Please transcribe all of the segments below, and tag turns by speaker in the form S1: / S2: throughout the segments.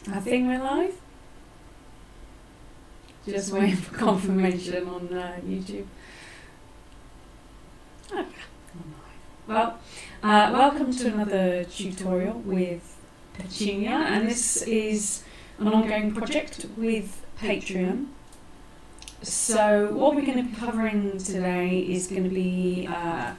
S1: I think we're live. Just waiting for confirmation on YouTube. Okay, I'm live. Well, welcome to another tutorial with Petunia, and this is an ongoing project with Patreon. So what we're going to be covering today is going to be a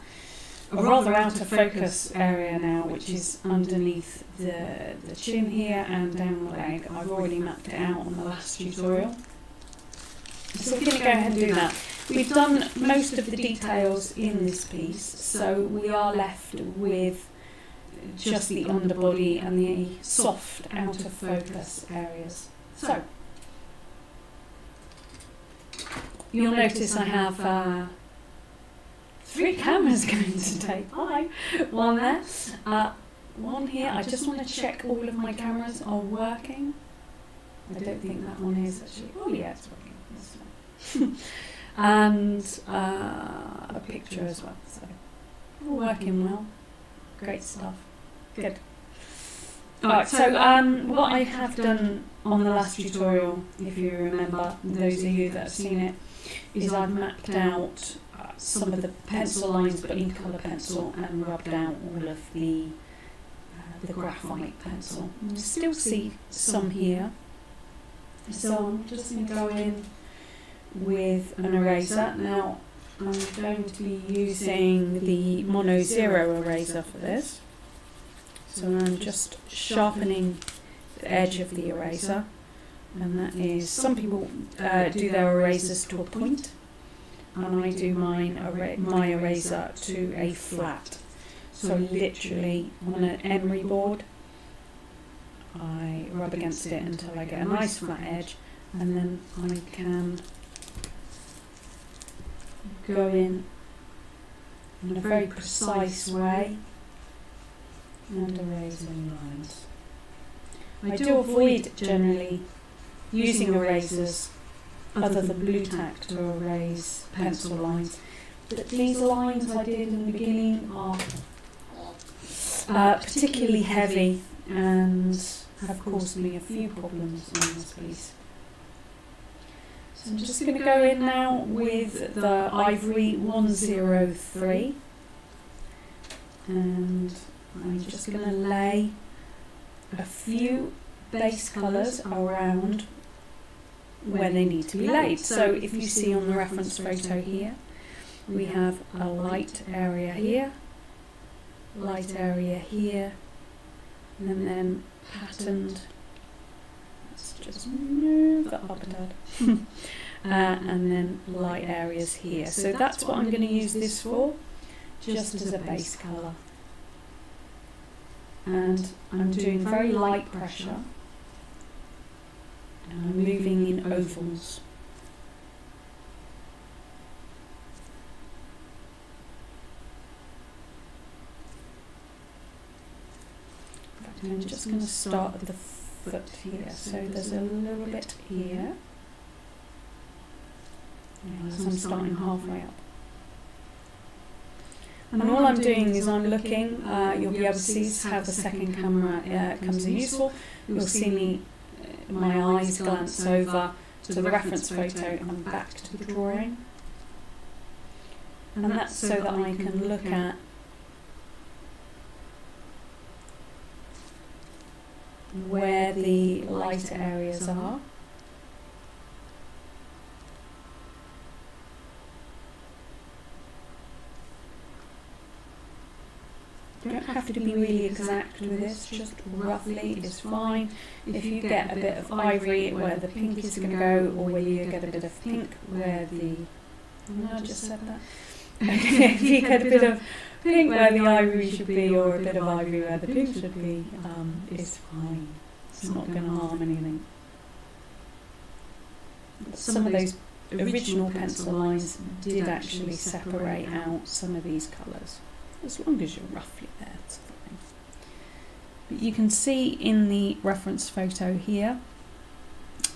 S1: rather out of focus area now, which is underneath the chin here and down the leg. I've already mapped it out on the last tutorial. So we're going to go ahead and do that. We've done most of the details in this piece, so we are left with just the underbody and the soft out of focus areas. So you'll notice I have 3 cameras going today. Hi, one there, one here. I just want to check all of my cameras are working. I don't think that one is actually. Oh yeah, it's working. This one. And a picture as well. So all working well. Great stuff. Good. Alright, so what I have done on the last tutorial, if you remember, those of you that have seen it, is I've mapped out some of the pencil lines, but in colour pencil, and rubbed out all of the graphite pencil. You still see some here, so I'm just going to go in with an eraser. Now I'm going to be using the Mono Zero eraser for this, so I'm just sharpening the edge of the eraser, and that is, some people do their erasers to a point, and I do my eraser to a flat. So literally on an emery board, I rub against it until I get a nice flat edge, and then I can go in a very precise way and erase any lines. I do avoid generally using erasers other than Bluetac to erase pencil lines, but these lines I did in the beginning are particularly heavy and have caused me a few problems on this piece. So I'm just going to go in now with the Ivory 103, and I'm just going to lay a few base colours around where they need to be laid. So if you see on the reference photo here, we have a light area here, light area here, and then patterned. Let's just move that up a tad. And then light areas here. So that's what I'm going to use this for, just as a base colour. And I'm doing very light pressure, and I'm moving in ovals. I'm just going to start at the foot here, so there's a little bit here, so I'm starting halfway up. And all I'm doing is I'm looking, you'll be able to see how the second camera comes in useful. You'll see me, my eyes glance over to the reference photo and back to the drawing. And that's so that I can look at where the light areas are. You don't have to be really exact with this, just roughly is fine. If you get a bit of ivory where the pink is going to go, or where you get a bit of pink where the... I just said that. Okay, if you get a bit of pink where the ivory should be, or a bit of ivory where the pink should be, it's fine. It's not going to harm anything. But some of those original pencil lines did actually separate out some of these colours, as long as you're roughly there. It's fine. But you can see in the reference photo here,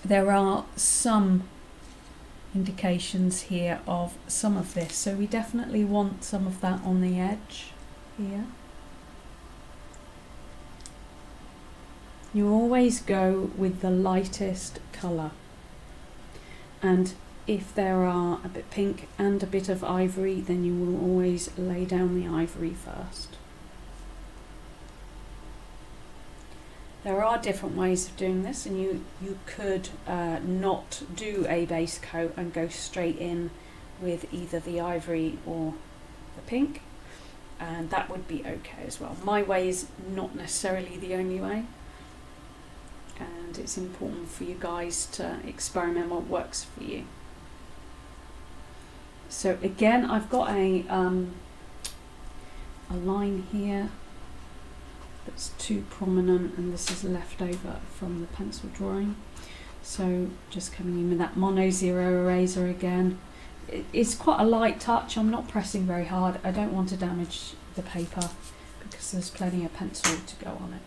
S1: there are some indications here of some of this, so we definitely want some of that on the edge here. you always go with the lightest colour, and if there are a bit pink and a bit of ivory, then you will always lay down the ivory first. There are different ways of doing this, and you could not do a base coat and go straight in with either the ivory or the pink, and that would be okay as well. My way is not necessarily the only way, and it's important for you guys to experiment what works for you. So again, I've got a line here that's too prominent, and this is left over from the pencil drawing. So just coming in with that Mono Zero eraser again. It's quite a light touch. I'm not pressing very hard. I don't want to damage the paper because there's plenty of pencil to go on it.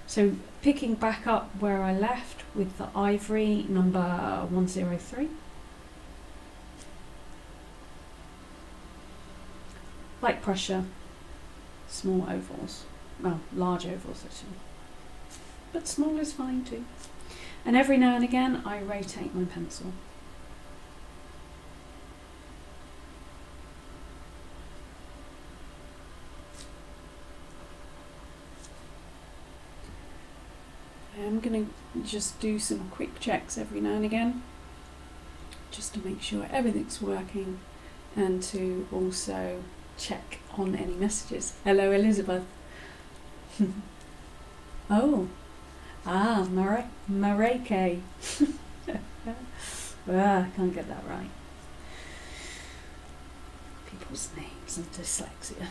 S1: So picking back up where I left with the ivory, number 103. Light pressure, small ovals. Well, large ovals actually, but small is fine too. And every now and again I rotate my pencil. I'm going to just do some quick checks every now and again, just to make sure everything's working, and to also check on any messages. Hello, Elizabeth. Oh, Mareke. I can't get that right. People's names and dyslexia.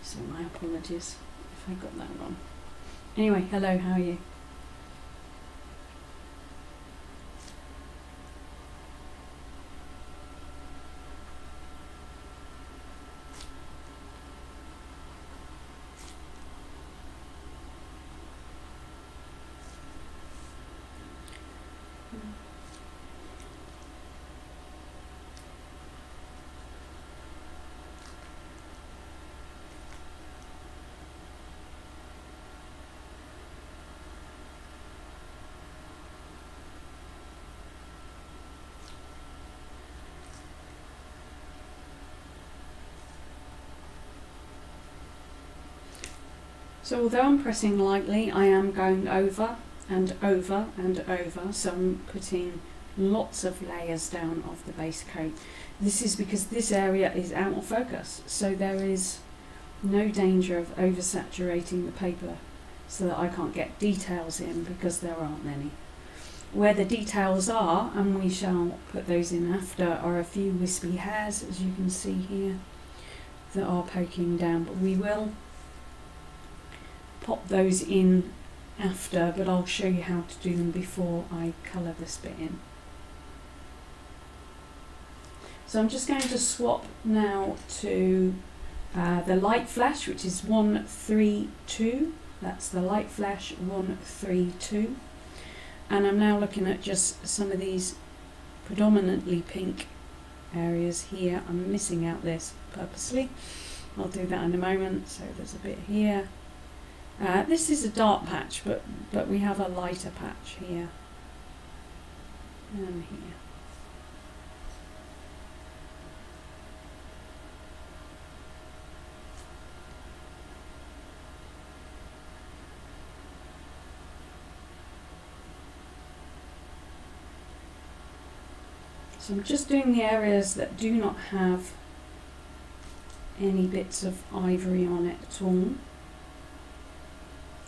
S1: So my apologies if I got that wrong. Anyway, hello, how are you? So although I'm pressing lightly, I am going over and over and over, so I'm putting lots of layers down of the base coat. This is because this area is out of focus, so there is no danger of oversaturating the paper so that I can't get details in, because there aren't any. Where the details are, and we shall put those in after, are a few wispy hairs, as you can see here, that are poking down, but we will pop those in after, but I'll show you how to do them before I colour this bit in. So I'm just going to swap now to the light flash, which is 132. That's the light flash 132. And I'm now looking at just some of these predominantly pink areas here. I'm missing out this purposely. I'll do that in a moment. So there's a bit here. This is a dark patch, but we have a lighter patch here and here. So I'm just doing the areas that do not have any bits of ivory on it at all.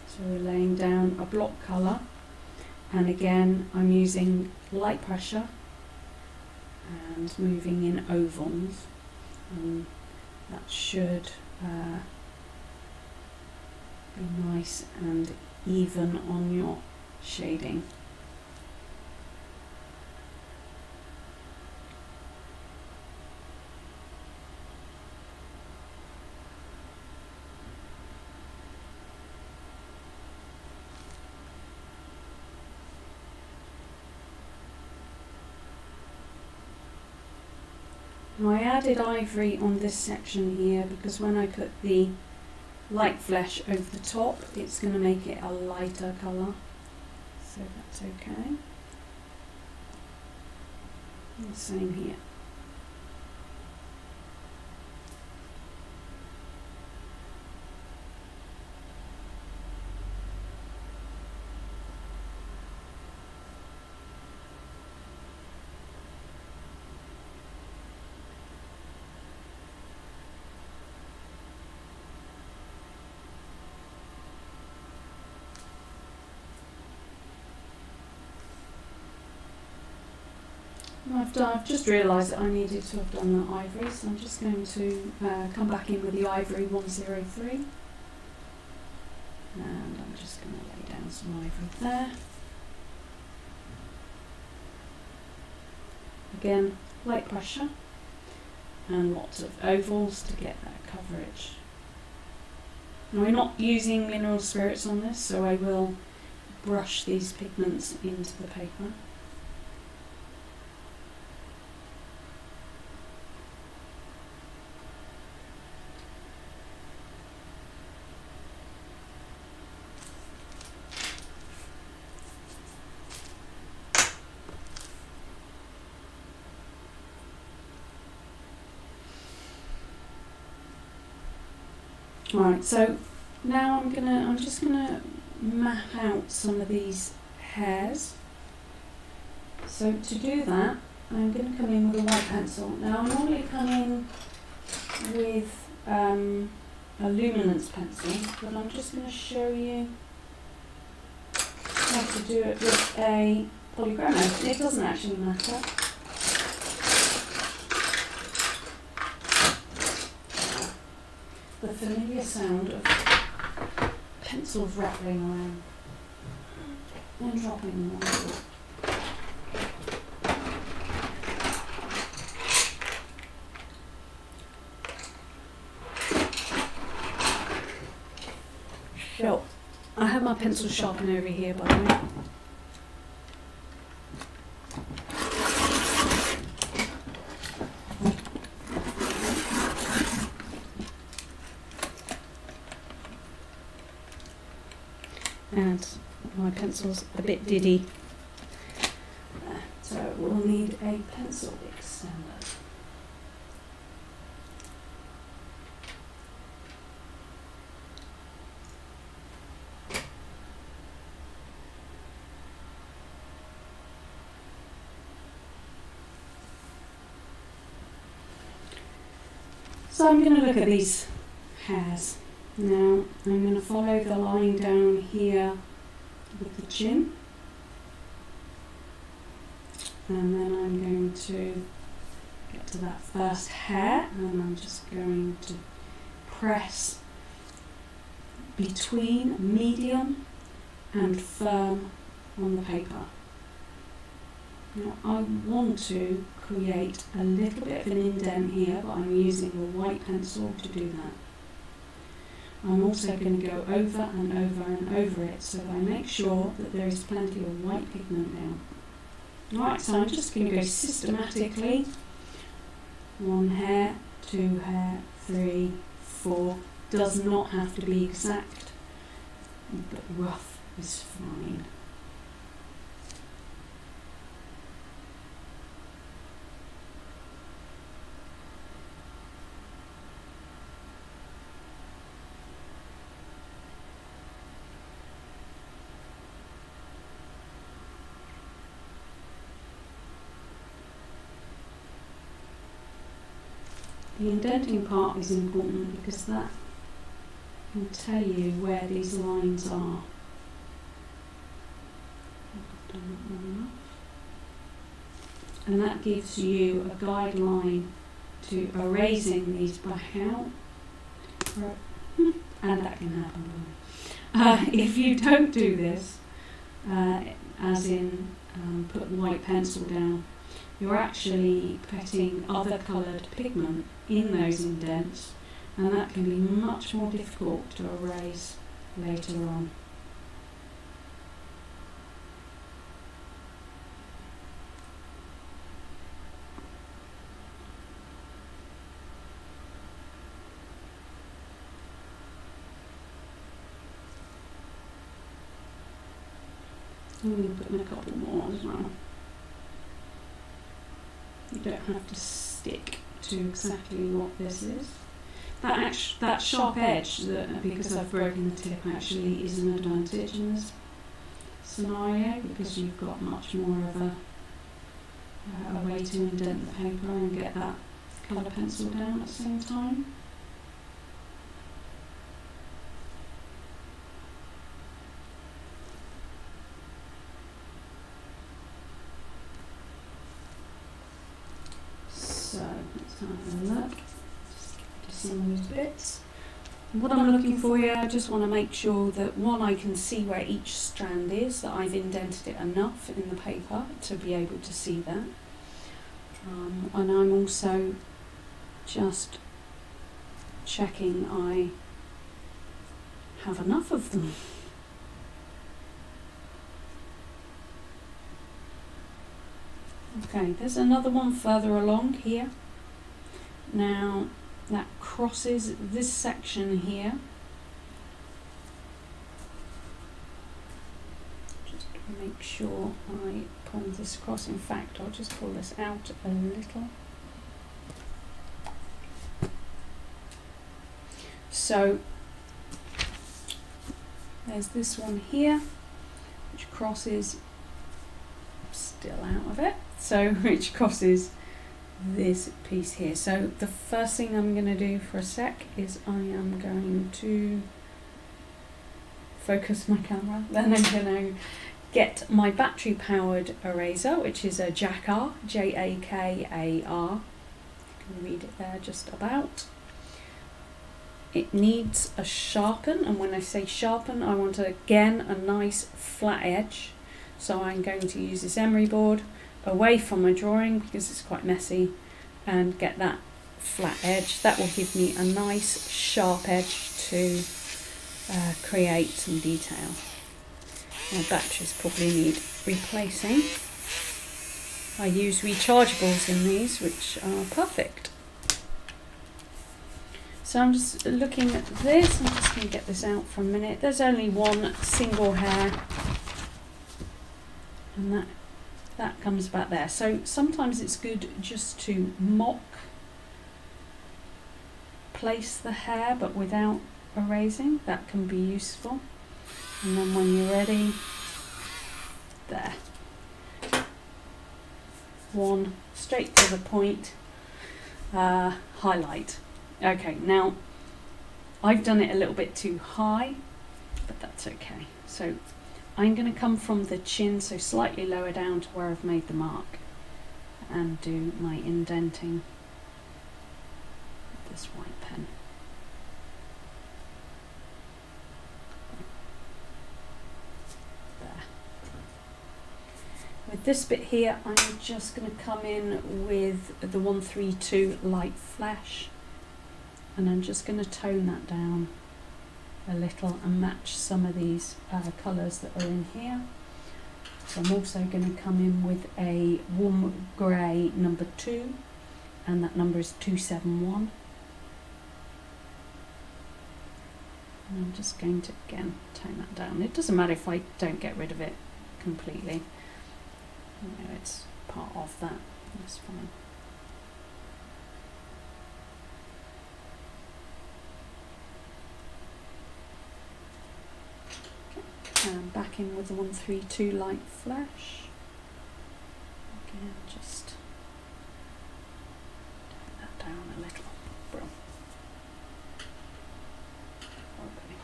S1: So we're laying down a block colour, and again I'm using light pressure and moving in ovals, and that should be nice and even on your shading. Now I added ivory on this section here because when I put the light flesh over the top, it's going to make it a lighter colour, so that's okay. And the same here. I've just realised that I needed to have done the ivory, so I'm just going to come back in with the Ivory 103, and I'm just going to lay down some ivory there. Again, light pressure and lots of ovals to get that coverage. Now, we're not using mineral spirits on this, so I will brush these pigments into the paper. Right, so now I'm just gonna map out some of these hairs. So to do that, I'm gonna come in with a white pencil. Now I normally come in with a Luminance pencil, but I'm just gonna show you how to do it with a Polychromos. It doesn't actually matter. The familiar sound of pencils rattling around and dropping them on the floor. So, I have my pencil sharpener over here, by the way. And my pencil's a bit diddy, so we'll need a pencil extender. So I'm going to look at these hairs. Now I'm going to follow the line down here with the chin, and then I'm going to get to that first hair, and I'm just going to press between medium and firm on the paper. Now I want to create a little bit of an indent here, but I'm using a white pencil to do that. I'm also going to go over and over and over it, so that I make sure that there is plenty of white pigment down. Right, so I'm just going to go systematically. 1 hair, 2 hair, 3, 4. Does not have to be exact, but rough is fine. The indenting part is important because that will tell you where these lines are. And that gives you a guideline to erasing these back out. And that can happen. If you don't do this, as in put the white pencil down, you're actually putting other coloured pigment in those indents, and that can be much more difficult to erase later on. I'm going to put in a couple more as well. You don't have to stick to exactly what this is. That sharp edge, because I've broken the tip, actually is an advantage in this scenario, because you've got much more of a way to indent the paper and get that colour pencil down at the same time. So let's have a look. Just some of those bits. What I'm looking for here, I just want to make sure that one, I can see where each strand is, that I've indented it enough in the paper to be able to see that. And I'm also just checking I have enough of them. Okay, there's another one further along here. Now that crosses this section here. Just make sure I pull this across. In fact, I'll just pull this out a little. So there's this one here, which crosses, still out of it, so which crosses this piece here. So the first thing I'm going to do for a sec is I am going to focus my camera, then I'm going to get my battery powered eraser, which is a Jakar, Jakar. You can read it there just about. It needs a sharpen, and when I say sharpen, I want again a nice flat edge. So I'm going to use this emery board away from my drawing because it's quite messy, and get that flat edge. That will give me a nice sharp edge to create some detail. My batteries probably need replacing. I use rechargeables in these, which are perfect. So I'm just looking at this. I'm just going to get this out for a minute. There's only one single hair, and that comes about there. So sometimes it's good just to mock place the hair, but without erasing. That can be useful. And then when you're ready, there. One straight to the point, highlight. Okay, now I've done it a little bit too high, but that's okay. So I'm going to come from the chin, so slightly lower down to where I've made the mark, and do my indenting with this white pen. There. With this bit here, I'm just going to come in with the 132 light flash, and I'm just going to tone that down a little and match some of these colours that are in here. So I'm also going to come in with a warm grey number 2, and that number is 271. And I'm just going to again tone that down. It doesn't matter if I don't get rid of it completely. You know, it's part of that. That's fine. And back in with the 132 light flash. Again, just turn that down a little. Brilliant. Okay.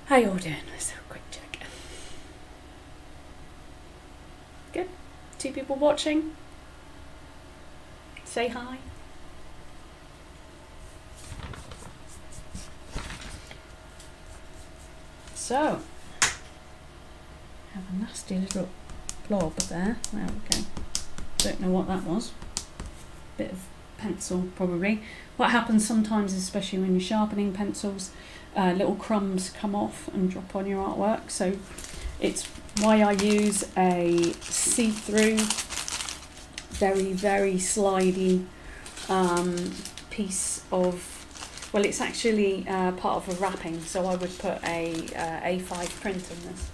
S1: How you all doing? Let's have a quick check. Good. 2 people watching. Say hi. So, have a nasty little blob there. There we go. Don't know what that was. Bit of pencil probably. What happens sometimes, especially when you're sharpening pencils, little crumbs come off and drop on your artwork. So it's why I use a see-through, very, very slidey piece of Well, it's actually part of a wrapping, so I would put a A5 print in this.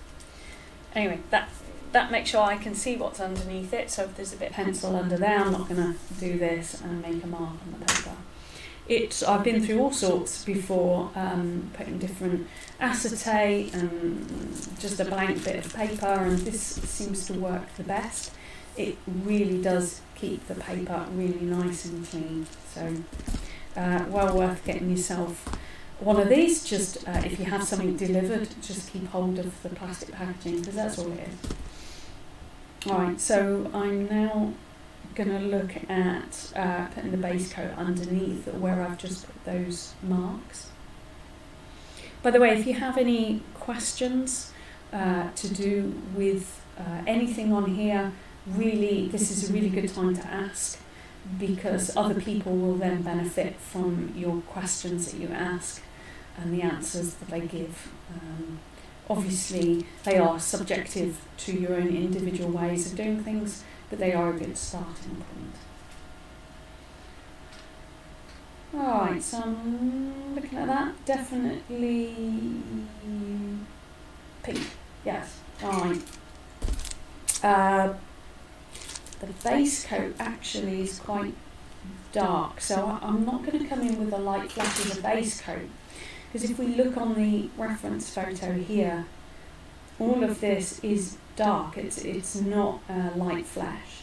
S1: Anyway, that makes sure I can see what's underneath it. So if there's a bit of pencil under there, I'm not going to do this and make a mark on the paper. I've been through all sorts before, putting different acetate and just a blank bit of paper, and this seems to work the best. It really does keep the paper really nice and clean. So well worth getting yourself one of these. Just if you have something delivered, just keep hold of the plastic packaging, because that's all it is. Alright, so I'm now going to look at putting the base coat underneath where I've just put those marks. By the way, if you have any questions to do with anything on here, really this is a really good time to ask, because other people will then benefit from your questions that you ask and the answers that they give. Obviously they are subjective to your own individual ways of doing things, but they are a good starting point. Alright, so I'm looking at that. Definitely pink, yes. Alright. The base coat actually is quite dark, so I'm not going to come in with a light flash of the base coat, because if we look on the reference photo here, all of this is dark, it's not a light flash.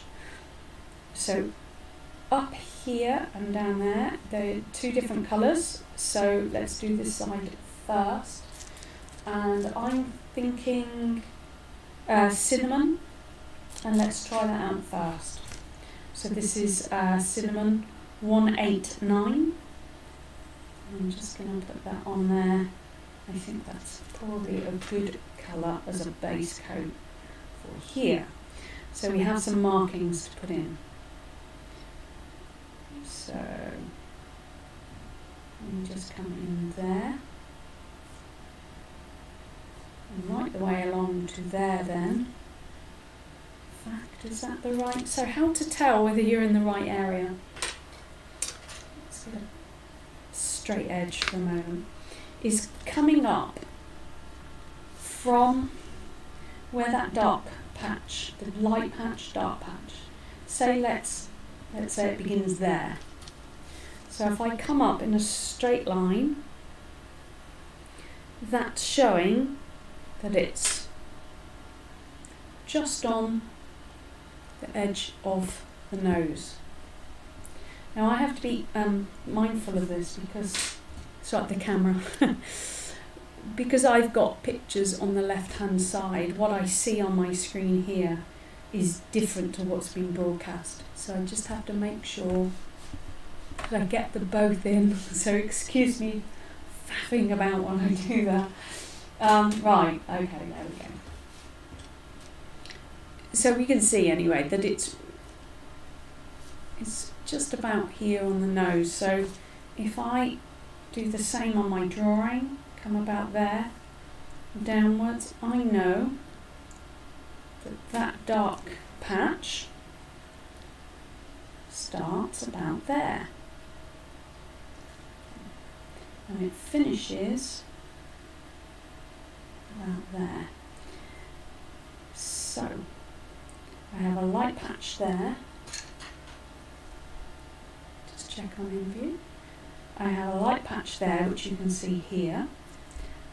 S1: So up here and down there, they're two different colours, so let's do this side first. And I'm thinking cinnamon, and let's try that out first. So this is cinnamon 189. I'm just going to put that on there. I think that's probably a good colour as a base coat for here. So we have some markings to put in. So we just come in there. And right the way along to there then. In fact, is that the right? So how to tell whether you're in the right area? Let's get a straight edge for a moment. Is coming up from where that dark patch, the light patch, dark patch. Say let's say it begins there. So if I come up in a straight line, that's showing that it's just on the edge of the nose. Now I have to be mindful of this because, sorry, the camera, because I've got pictures on the left hand side, what I see on my screen here is different to what's been broadcast. So I just have to make sure that I get them both in. So excuse me faffing about when I do that. Right, okay, there we go. So we can see anyway that it's just about here on the nose. So if I do the same on my drawing, come about there, downwards, I know that that dark patch starts about there. And it finishes about there. So I have a light patch there. Just check on in view. I have a light patch there, which you can see here,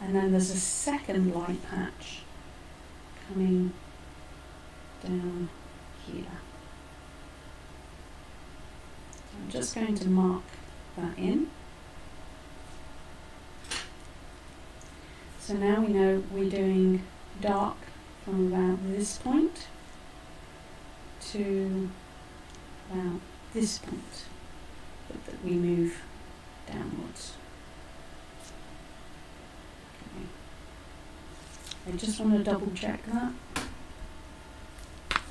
S1: and then there's a second light patch coming down here. So I'm just going to mark that in. So now we know we're doing dark from about this point to about this point, but that we move downwards. Okay. I just want to double check that.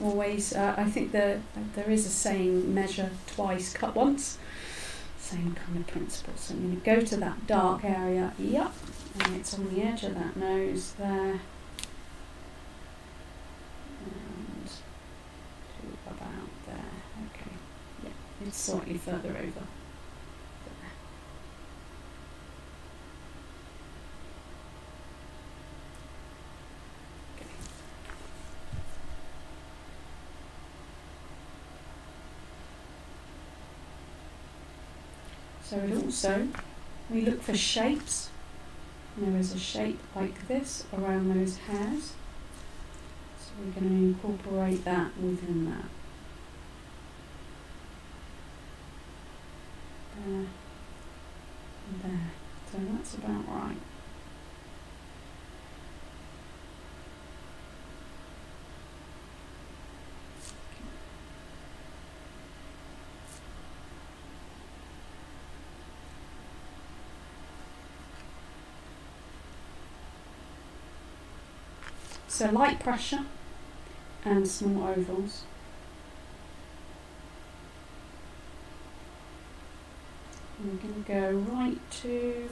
S1: Always, I think there is a saying, measure twice, cut once. Same kind of principle. So I'm going to go to that dark area, yep, and it's on the edge of that nose there. And to about there. Okay, yeah, it's slightly further over. So it also, we look for shapes. There is a shape like this around those hairs. So we're going to incorporate that within that. There and there. So that's about right. So light pressure and small ovals. And we're going to go right to,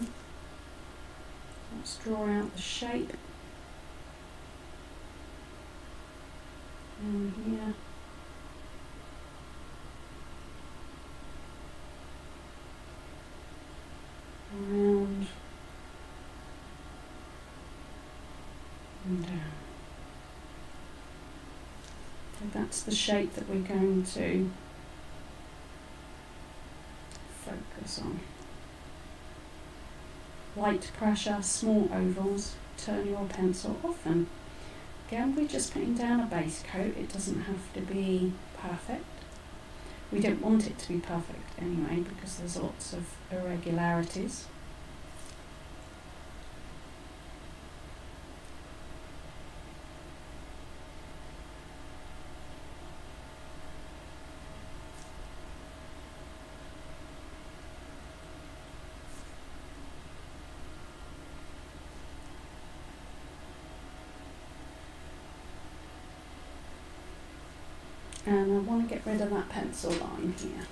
S1: let's draw out the shape. And here. Around. And down. So that's the shape that we're going to focus on. Light pressure, small ovals, turn your pencil often. Again, we're just putting down a base coat, it doesn't have to be perfect. We don't want it to be perfect anyway because there's lots of irregularities. And I want to get rid of that pencil line here.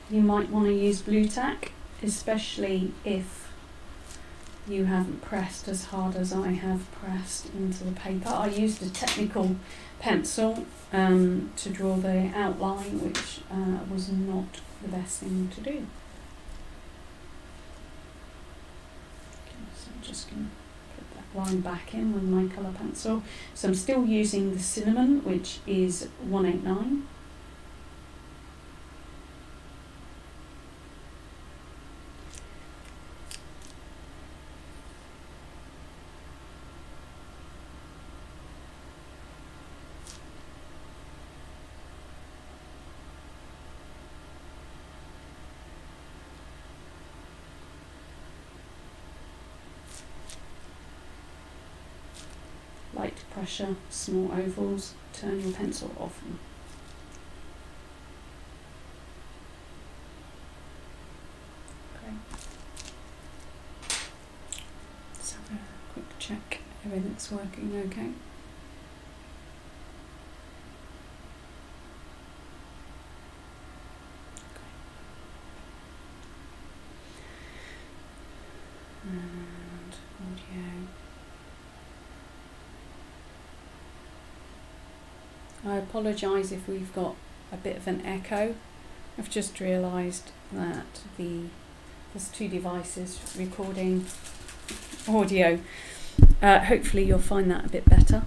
S1: You might want to use Bluetac, especially if you haven't pressed as hard as I have pressed into the paper. I used a technical pencil to draw the outline, which was not the best thing to do. Okay, so I'm just going to line back in with my colour pencil. So I'm still using the cinnamon, which is 189. Light pressure, small ovals, turn your pencil often. Okay. Let's have a quick check everything's working okay. And audio. I apologise if we've got a bit of an echo. I've just realised that there's two devices recording audio. Hopefully you'll find that a bit better.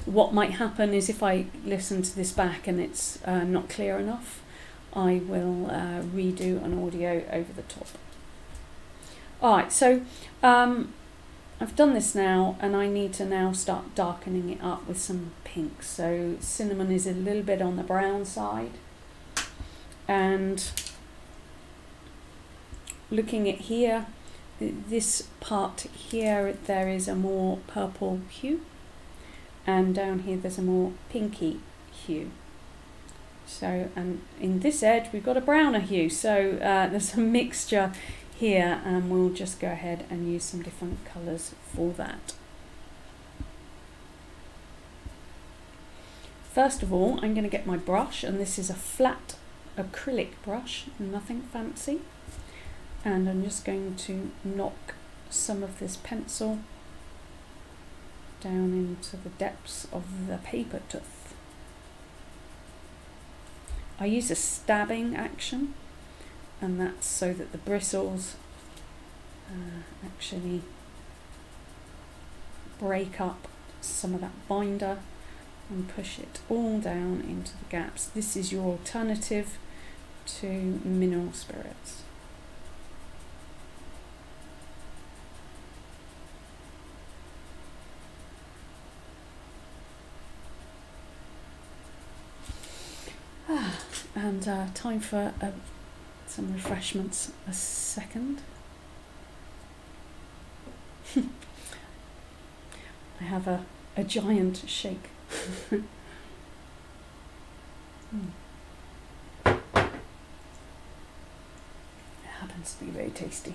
S1: What might happen is if I listen to this back and it's not clear enough, I will redo an audio over the top. Alright, so I've done this now and I need to now start darkening it up with some pink. So cinnamon is a little bit on the brown side, and looking at here, this part here, there is a more purple hue, and down here there's a more pinky hue. So, and in this edge we've got a browner hue, so there's a mixture here, and we'll just go ahead and use some different colours for that. First of all, I'm going to get my brush, and this is a flat acrylic brush, nothing fancy, and I'm just going to knock some of this pencil down into the depths of the paper tooth. I use a stabbing action, and that's so that the bristles actually break up some of that binder and push it all down into the gaps. This is your alternative to mineral spirits. And time for some refreshments. A second. I have a giant shake. It happens to be very tasty.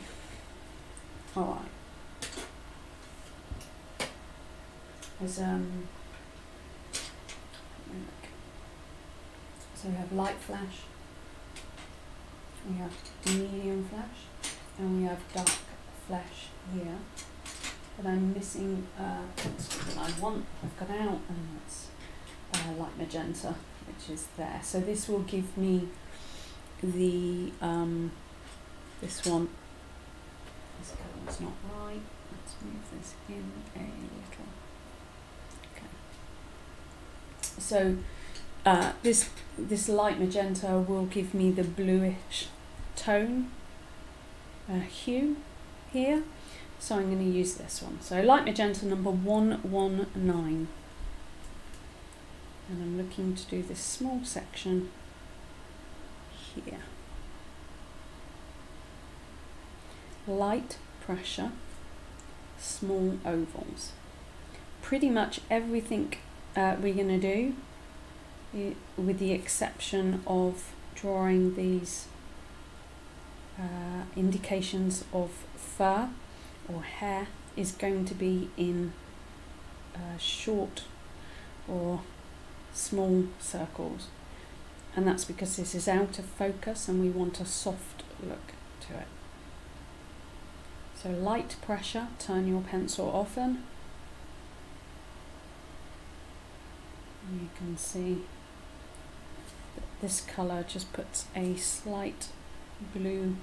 S1: All right. There's so we have light flash, we have medium flash, and we have dark flash here. But I'm missing pencil that I want. I've got out, and that's light magenta, which is there. So this will give me the this one. This colour's not right. Let's move this in a little. Okay. So this light magenta will give me the bluish tone hue here. So I'm going to use this one. So light magenta number 119. And I'm looking to do this small section here. Light pressure, small ovals. Pretty much everything we're going to do, with the exception of drawing these indications of fur or hair, is going to be in short or small circles, and that's because this is out of focus and we want a soft look to it. So light pressure, turn your pencil often. And you can see that this colour just puts a slight blue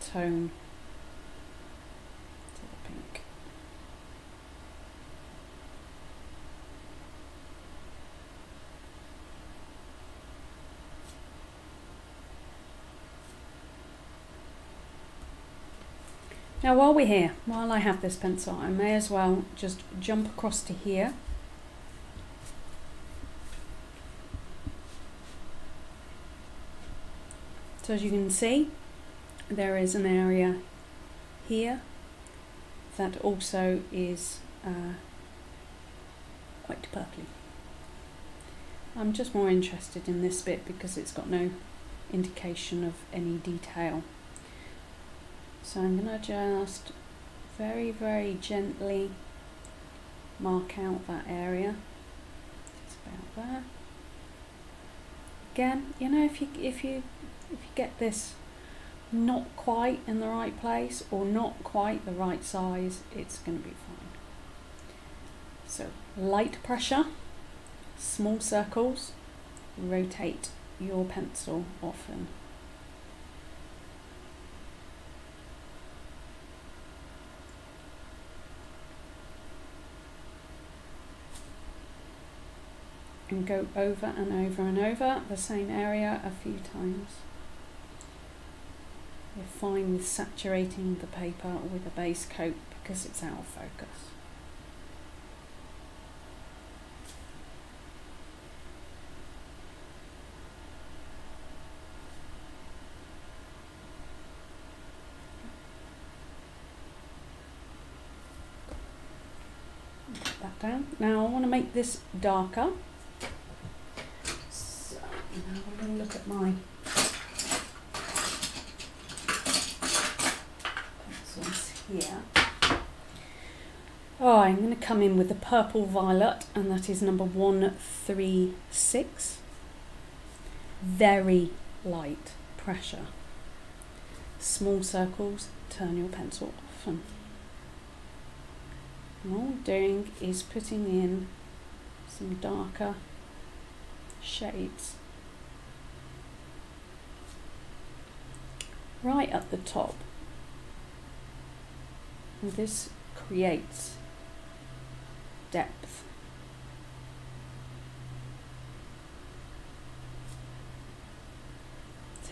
S1: tone to the pink. Now while we're here, while I have this pencil, I may as well just jump across to here. So as you can see, there is an area here that also is quite purpley. I'm just more interested in this bit because it's got no indication of any detail. So I'm going to just very, very gently mark out that area. It's about there. Again, you know, if you get this not quite in the right place or not quite the right size, it's going to be fine. So light pressure, small circles, rotate your pencil often. And go over and over and over the same area a few times. You're fine with saturating the paper with a base coat because it's out of focus. Put that down. Now I want to make this darker. Now I'm going to look at my pencils here. Oh, I'm going to come in with the purple violet, and that is number 136. Very light pressure. Small circles, turn your pencil often. And all I'm doing is putting in some darker shades right at the top, and this creates depth.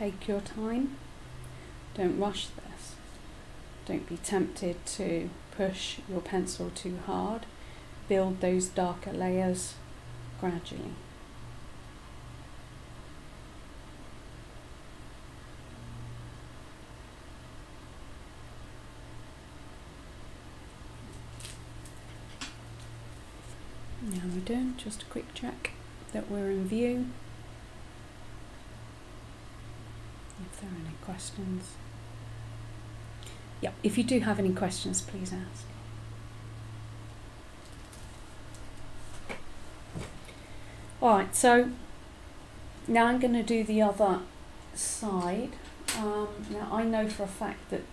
S1: Take your time. Don't rush this. Don't be tempted to push your pencil too hard. Build those darker layers gradually. Now we're doing just a quick check that we're in view. If there are any questions. Yep, if you do have any questions, please ask. Alright, so now I'm going to do the other side. Now I know for a fact that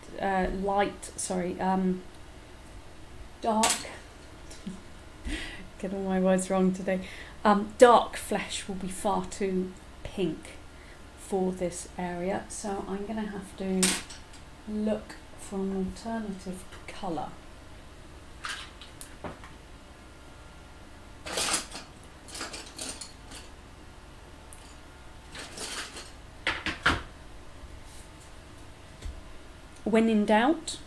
S1: dark, get all my words wrong today, dark flesh will be far too pink for this area, so I'm going to have to look for an alternative colour. When in doubt,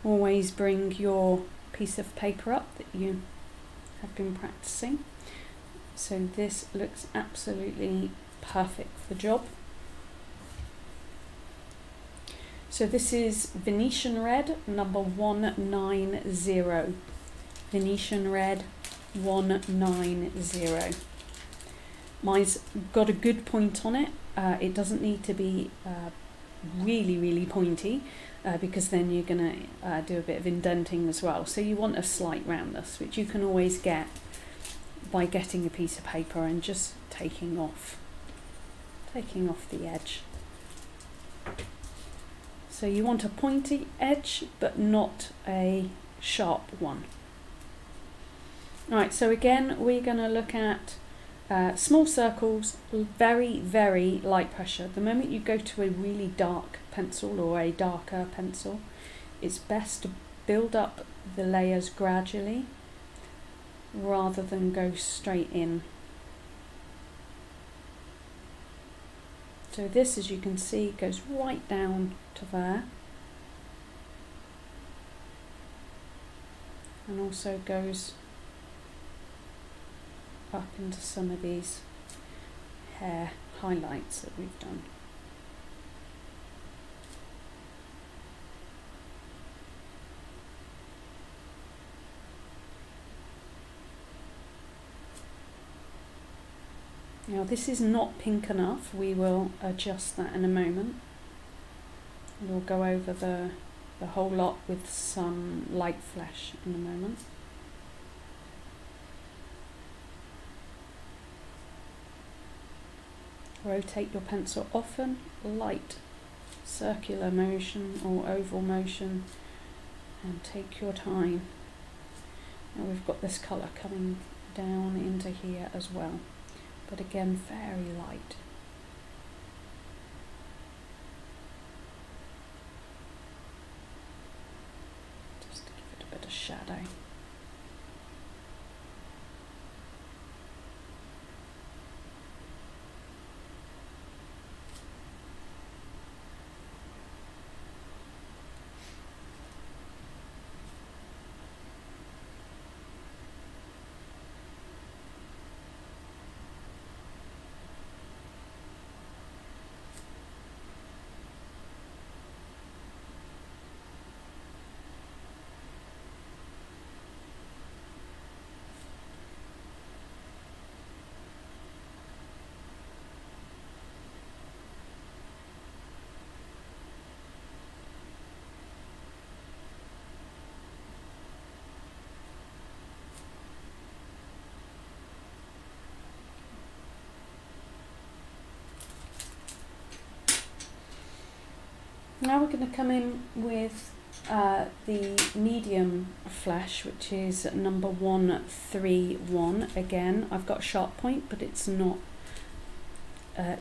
S1: always bring your piece of paper up that you have been practicing. So this looks absolutely perfect for the job. So this is Venetian Red number 190. Venetian Red 190. Mine's got a good point on it. It doesn't need to be really pointy because then you're going to do a bit of indenting as well. So you want a slight roundness, which you can always get by getting a piece of paper and just taking off the edge. So you want a pointy edge but not a sharp one. Alright, so again we're going to look at small circles, very light pressure. The moment you go to a really dark pencil or a darker pencil, it's best to build up the layers gradually rather than go straight in. So this, as you can see, goes right down to there, and also goes up into some of these hair highlights that we've done. Now this is not pink enough, we will adjust that in a moment. We'll go over the whole lot with some light flesh in a moment. Rotate your pencil often, light circular motion or oval motion, and take your time. Now we've got this colour coming down into here as well, but again very light. Just to give it a bit of shadow. Now we're going to come in with the medium flesh, which is number 131. Again, I've got a sharp point, but it's not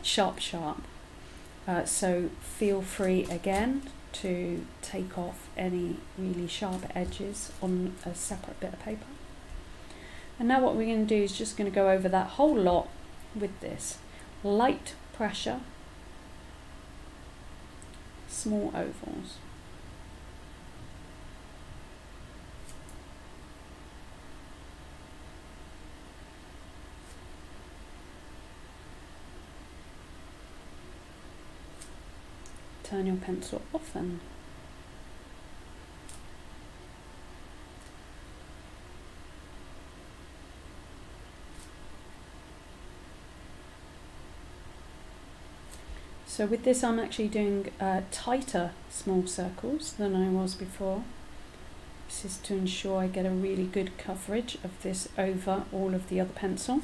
S1: sharp. So feel free again to take off any really sharp edges on a separate bit of paper. And now what we're going to do is just going to go over that whole lot with this light pressure. small ovals. Turn your pencil often. So with this I'm actually doing tighter small circles than I was before. This is to ensure I get a really good coverage of this over all of the other pencil.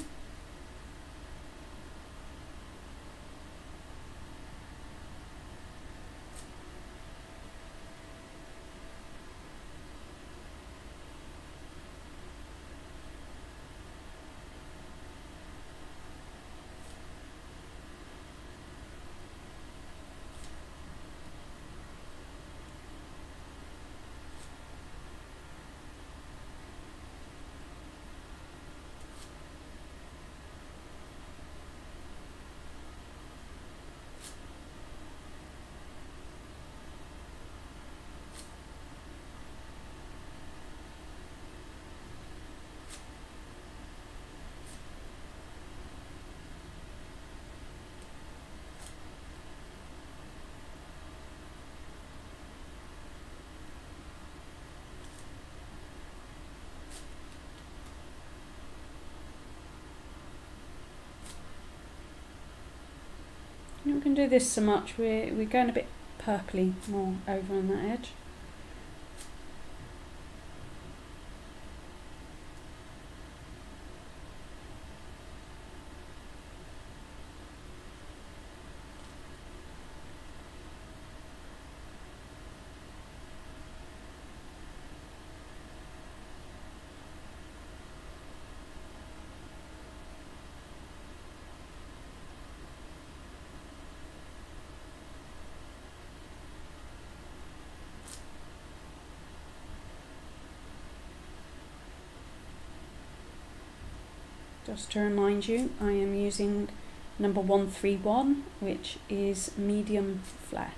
S1: You're not going to do this so much, we're going a bit purpley more over on that edge. Just to remind you, I am using number 131, which is medium flash.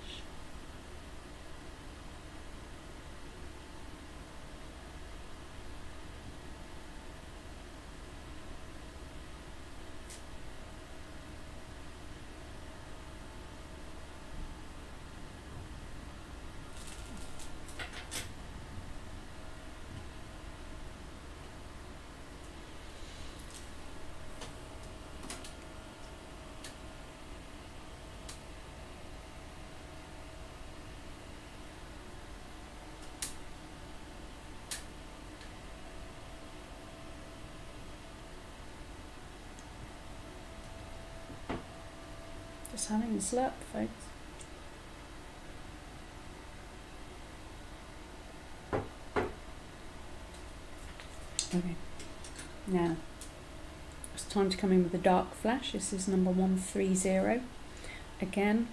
S1: Just having a slurp, folks. Okay, now it's time to come in with a dark flash. This is number 130. Again,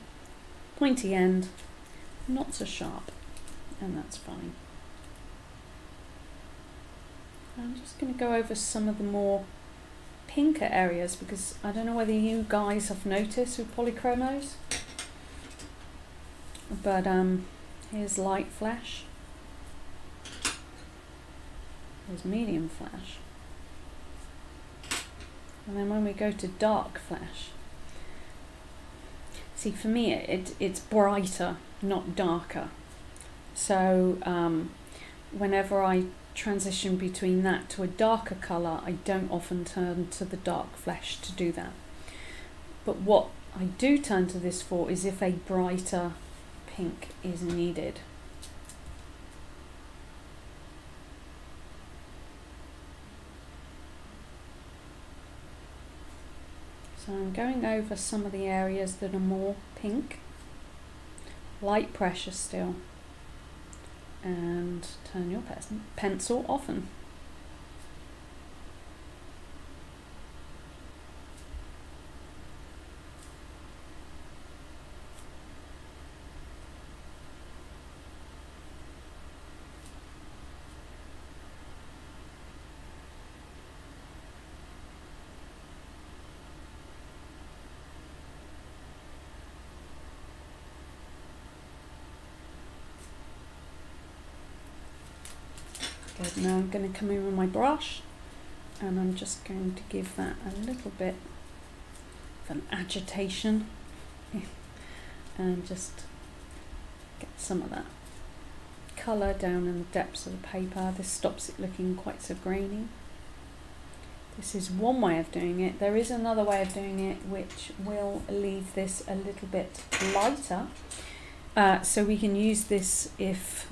S1: pointy end, not so sharp, and that's fine. I'm just going to go over some of the more pinker areas because I don't know whether you guys have noticed with Polychromos, but here's light flash, there's medium flash, and then when we go to dark flash, see, for me it's brighter, not darker, so whenever I transition between that to a darker colour, I don't often turn to the dark flash to do that. But what I do turn to this for is if a brighter pink is needed. So I'm going over some of the areas that are more pink, light pressure still. And turn your pencil often. good. Now I'm going to come in with my brush and I'm just going to give that a little bit of an agitation and just get some of that colour down in the depths of the paper. This stops it looking quite so grainy. This is one way of doing it. There is another way of doing it which will leave this a little bit lighter. So we can use this if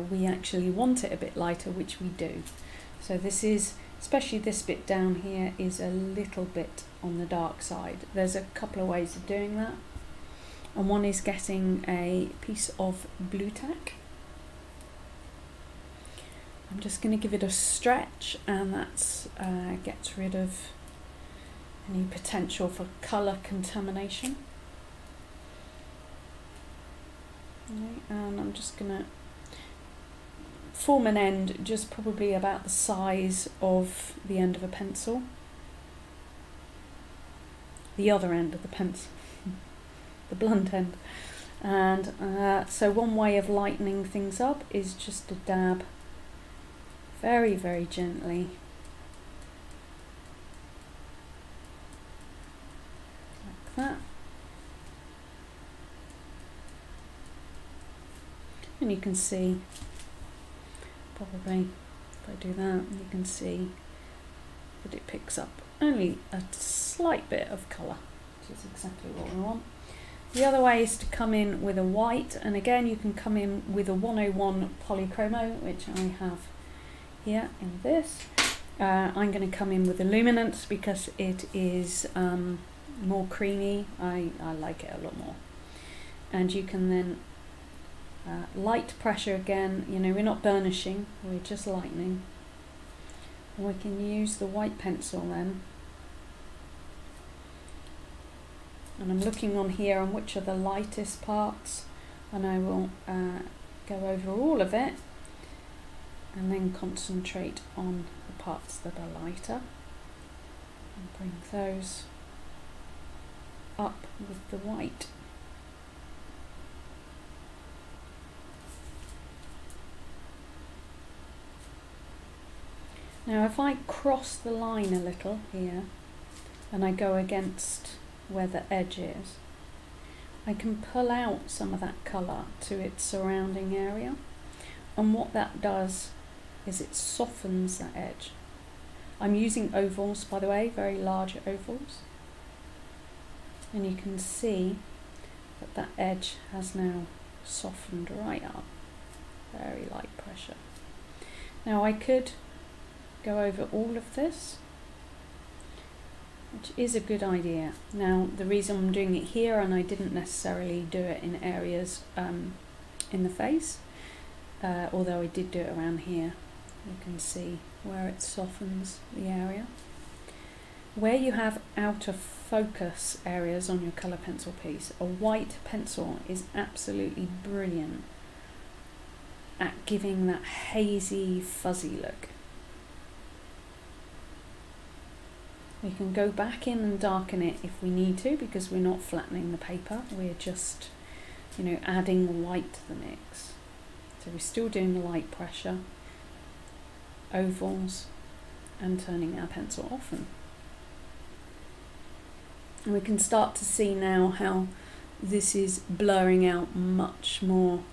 S1: we actually want it a bit lighter, which we do. So this is, especially this bit down here, is a little bit on the dark side. There's a couple of ways of doing that. And one is getting a piece of Bluetac. I'm just going to give it a stretch, and that gets rid of any potential for colour contamination. And I'm just going to form an end just probably about the size of the end of a pencil. The other end of the pencil, the blunt end. And so one way of lightening things up is just to dab very, very gently like that. And you can see, probably, if I do that, you can see that it picks up only a slight bit of colour, which is exactly what we want. The other way is to come in with a white, and again you can come in with a 101 Polychromo, which I have here in this. I'm going to come in with a Luminance because it is more creamy. I like it a lot more. And you can then light pressure again, you know, we're not burnishing, we're just lightening. And we can use the white pencil then. And I'm looking on here on which are the lightest parts, and I will go over all of it and then concentrate on the parts that are lighter and bring those up with the white. Now if I cross the line a little here and I go against where the edge is, I can pull out some of that colour to its surrounding area, and what that does is it softens that edge. I'm using ovals, by the way, very large ovals, and you can see that that edge has now softened right up. Very light pressure. Now I could go over all of this, which is a good idea. Now the reason I'm doing it here, and I didn't necessarily do it in areas in the face, although I did do it around here, you can see where it softens the area. Where you have out of focus areas on your colour pencil piece, a white pencil is absolutely brilliant at giving that hazy, fuzzy look. We can go back in and darken it if we need to, because we're not flattening the paper, we're just, you know, adding white to the mix. So we're still doing the light pressure, ovals, and turning our pencil often. And we can start to see now how this is blurring out much more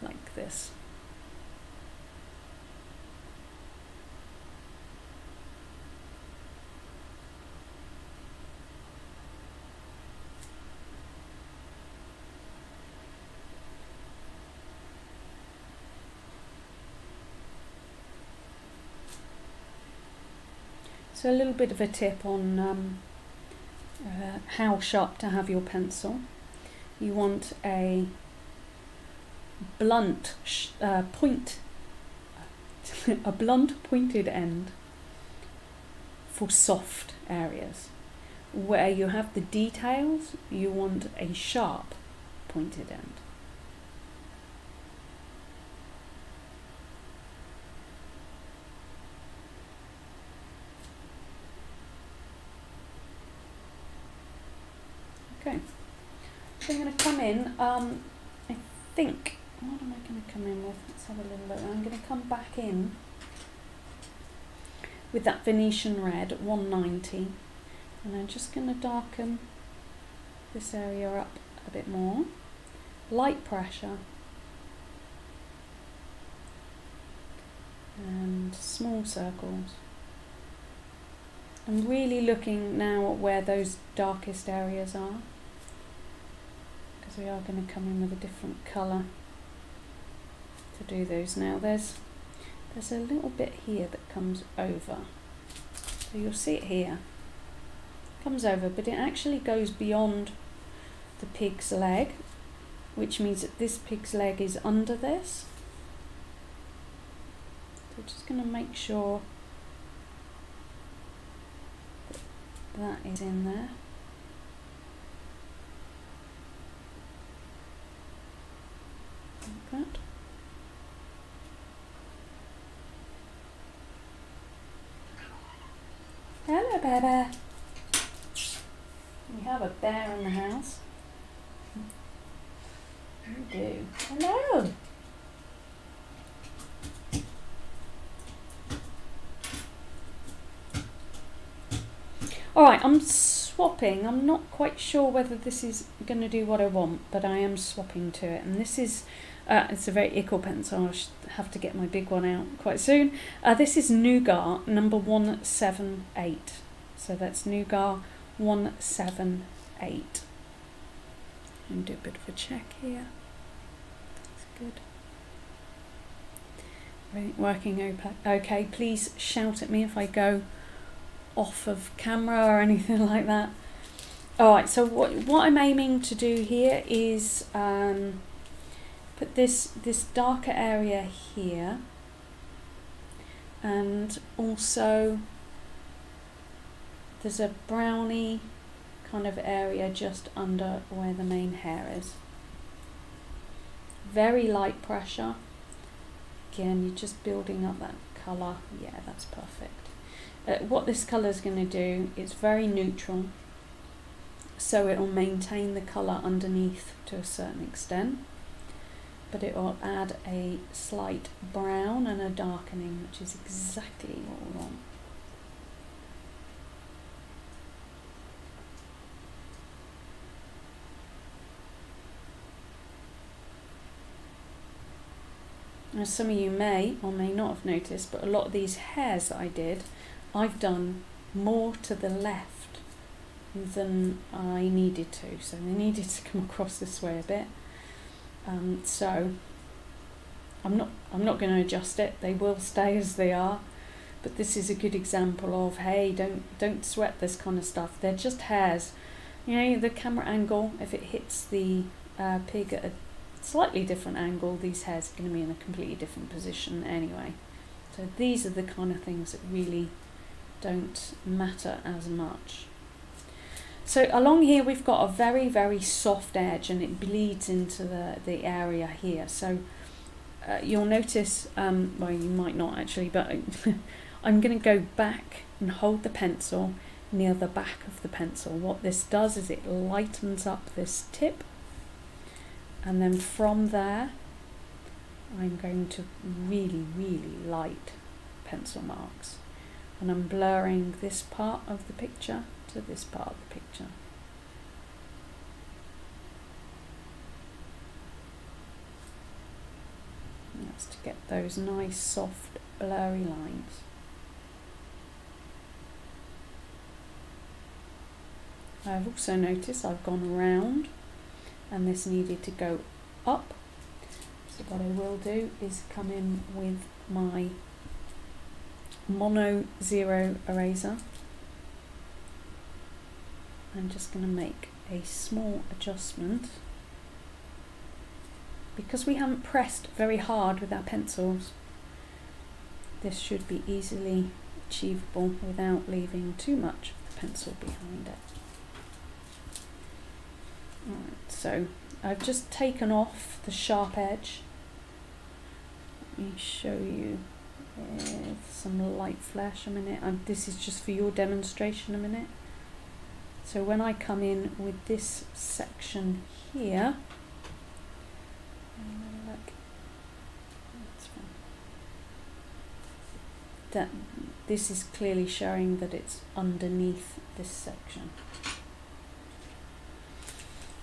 S1: like this. So a little bit of a tip on how sharp to have your pencil. You want a blunt a blunt pointed end for soft areas. Where you have the details, you want a sharp pointed end. Okay, so I'm going to come in, I think, what am I going to come in with? Let's have a little look. I'm going to come back in with that Venetian Red at 190, and I'm just going to darken this area up a bit more. Light pressure and small circles. I'm really looking now at where those darkest areas are, because we are going to come in with a different colour to do those. Now there's a little bit here that comes over, so you'll see it here, comes over, but it actually goes beyond the pig's leg, which means that this pig's leg is under this. So we're just going to make sure that is in there. Like that. Hello, baby. We have a bear in the house. We do. Hello. Alright, I'm swapping. I'm not quite sure whether this is going to do what I want, but I am swapping to it. And this is, it's a very ickle pencil. I should have to get my big one out quite soon. This is Nougat number 178. So that's Nougat 178. And do a bit of a check here. That's good. Everything working okay. Please shout at me if I go off of camera or anything like that. Alright, so what I'm aiming to do here is put this darker area here, and also there's a browny kind of area just under where the main hair is. Very light pressure. Again, you're just building up that colour. Yeah, that's perfect. What this colour is going to do, it's very neutral, so it will maintain the colour underneath to a certain extent, but it will add a slight brown and a darkening, which is exactly what we want. As some of you may or may not have noticed, but a lot of these hairs that I did, I've done more to the left than I needed to, so they needed to come across this way a bit. So I'm not going to adjust it. They will stay as they are. But this is a good example of, hey, don't sweat this kind of stuff. They're just hairs. You know, the camera angle, if it hits the pig at a slightly different angle, these hairs are going to be in a completely different position anyway. So these are the kind of things that really don't matter as much. So along here we've got a very, very soft edge, and it bleeds into the area here. So you'll notice, well, you might not actually, but I'm going to go back and hold the pencil near the back of the pencil. What this does is it lightens up this tip, and then from there I'm going to really, really light pencil marks, and I'm blurring this part of the picture to this part of the picture. And that's to get those nice soft blurry lines. I've also noticed I've gone around, and this needed to go up. So what I will do is come in with my Mono Zero eraser. I'm just going to make a small adjustment. Because we haven't pressed very hard with our pencils, this should be easily achievable without leaving too much of the pencil behind it. Alright, so I've just taken off the sharp edge. Let me show you with some light flash a minute. This is just for your demonstration a minute. So when I come in with this section here, look, that this is clearly showing that it's underneath this section.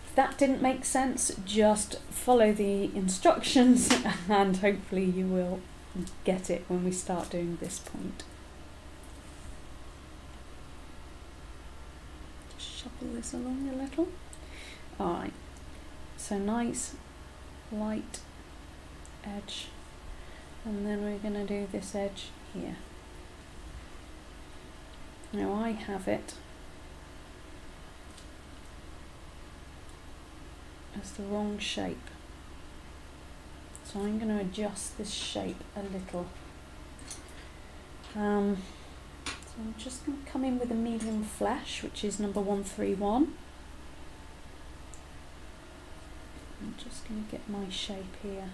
S1: If that didn't make sense, just follow the instructions and hopefully you will get it when we start doing this point. Just shuffle this along a little. Alright, so nice light edge, and then we're going to do this edge here. Now I have it as the wrong shape, so I'm going to adjust this shape a little. So I'm just going to come in with a medium flesh, which is number 131. I'm just going to get my shape here.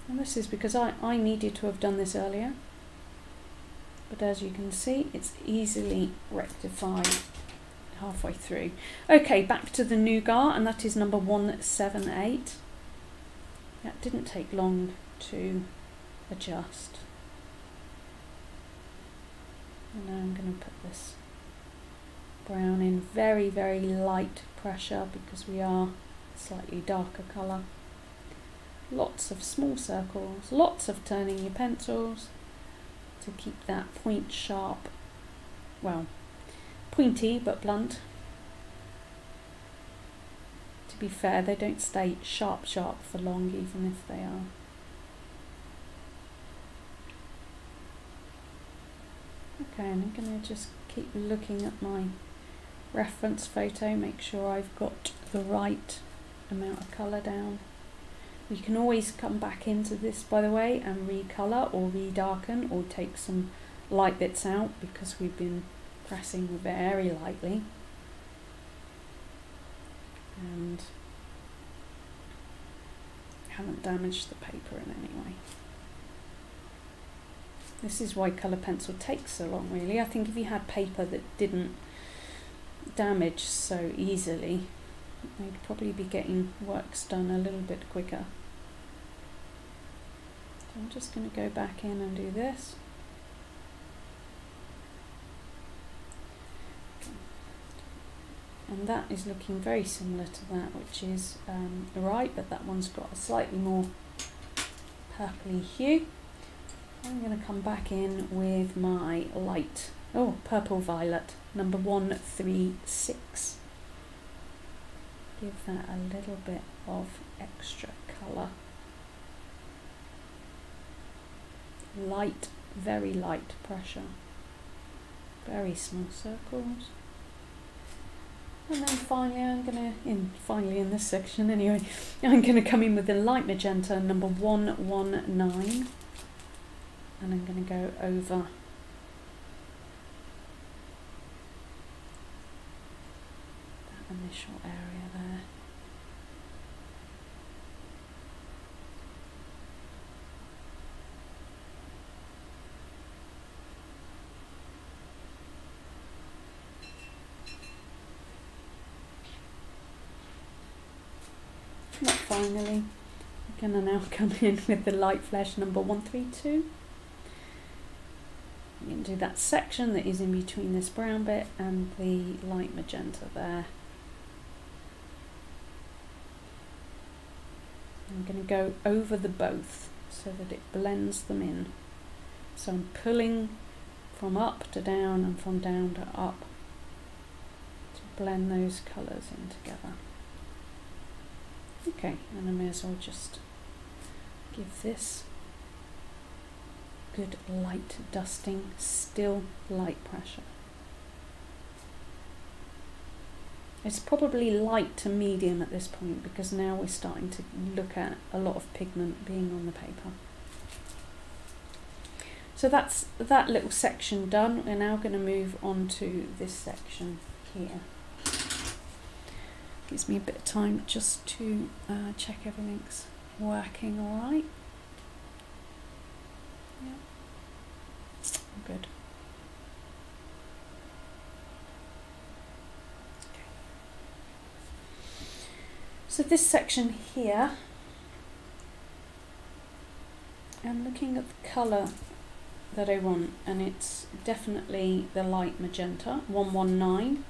S1: And this is because I needed to have done this earlier, but as you can see, it's easily rectified halfway through. Okay, back to the Nougat, and that is number 178. That didn't take long to adjust. And now I'm going to put this brown in very, very light pressure because we are a slightly darker colour. Lots of small circles, lots of turning your pencils to keep that point sharp, well, pointy but blunt. To be fair, they don't stay sharp for long, even if they are. Okay, and I'm going to just keep looking at my reference photo, make sure I've got the right amount of colour down. You can always come back into this, by the way, and recolour or redarken or take some light bits out because we've been pressing very lightly. And haven't damaged the paper in any way. This is why colour pencil takes so long, really. I think if you had paper that didn't damage so easily, they'd probably be getting works done a little bit quicker. So I'm just going to go back in and do this. And that is looking very similar to that, which is right, but that one's got a slightly more purpley hue. I'm going to come back in with my light, purple violet, number 136. Give that a little bit of extra colour. Light, very light pressure. Very small circles. And then finally I'm going to, finally in this section anyway, I'm going to come in with the light magenta, number 119. And I'm going to go over that initial area there. And finally, I'm going to now come in with the light flesh, number 132. I'm going to do that section that is in between this brown bit and the light magenta there. I'm going to go over the both so that it blends them in. So I'm pulling from up to down and from down to up to blend those colours in together. Okay, and I may as well just give this good light dusting, still light pressure. It's probably light to medium at this point because now we're starting to look at a lot of pigment being on the paper. So that's that little section done. We're now going to move on to this section here. Gives me a bit of time just to check everything's working all right. Yeah, good. So this section here, I'm looking at the colour that I want, and it's definitely the light magenta, 119,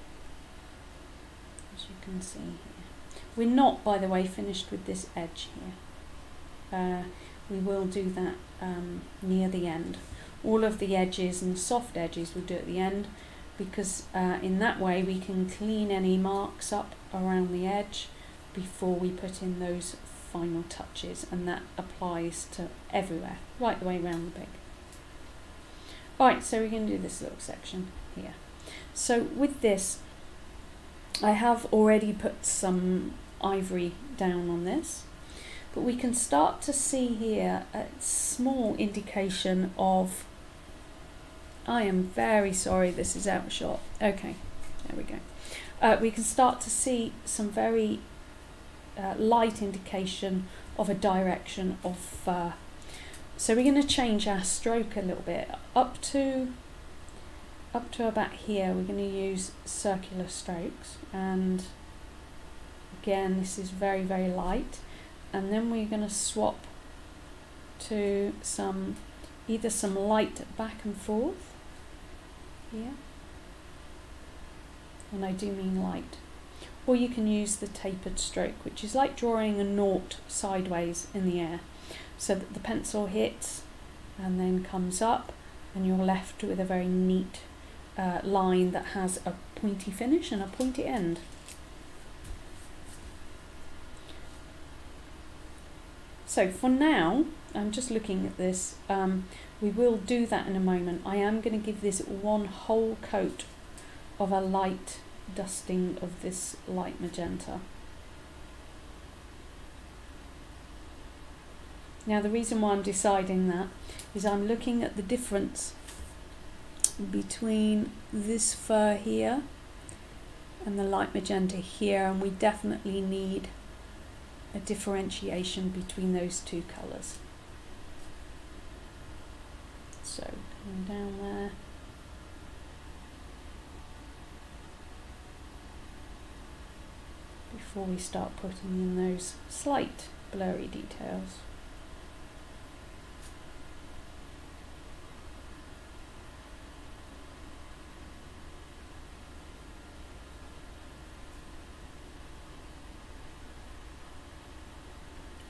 S1: as you can see here. We're not, by the way, finished with this edge here. We will do that near the end. All of the edges and the soft edges we'll do at the end, because in that way we can clean any marks up around the edge before we put in those final touches, and that applies to everywhere, right the way around the pig. Right, so we're going to do this little section here. So with this, I have already put some ivory down on this, but we can start to see here a small indication of, I am very sorry this is out of shot. Okay, there we go. We can start to see some very light indication of a direction of fur. So we're going to change our stroke a little bit up to about here. We're going to use circular strokes, and again this is very, very light, and then we're going to swap to either some light back and forth here, and I do mean light, or you can use the tapered stroke, which is like drawing a nought sideways in the air, so that the pencil hits and then comes up, and you're left with a very neat line that has a pointy finish and a pointy end. So for now, I'm just looking at this, we will do that in a moment. I am going to give this one whole coat of a light dusting of this light magenta. Now the reason why I'm deciding that is I'm looking at the difference between this fur here and the light magenta here, and we definitely need a differentiation between those two colours. So coming down there. Before we start putting in those slight blurry details.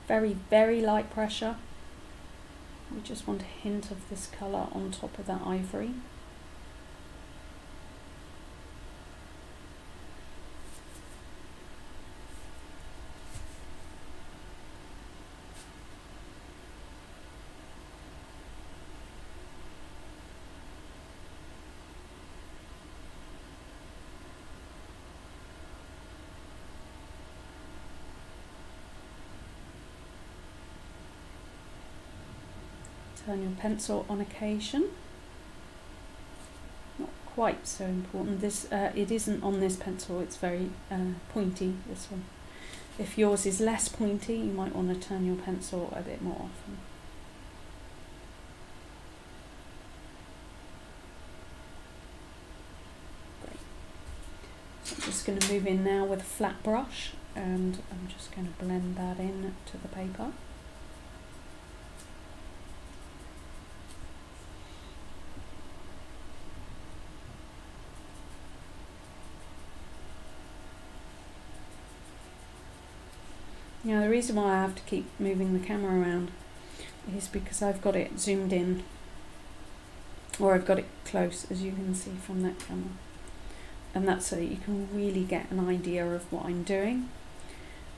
S1: Very, very light pressure. We just want a hint of this colour on top of that ivory. Turn your pencil on occasion. Not quite so important. This it isn't on this pencil. It's very pointy, this one. If yours is less pointy, you might want to turn your pencil a bit more often. Great. So I'm just going to move in now with a flat brush, and I'm just going to blend that in to the paper. Now the reason why I have to keep moving the camera around is because I've got it zoomed in, or I've got it close, as you can see from that camera, and that's so that you can really get an idea of what I'm doing,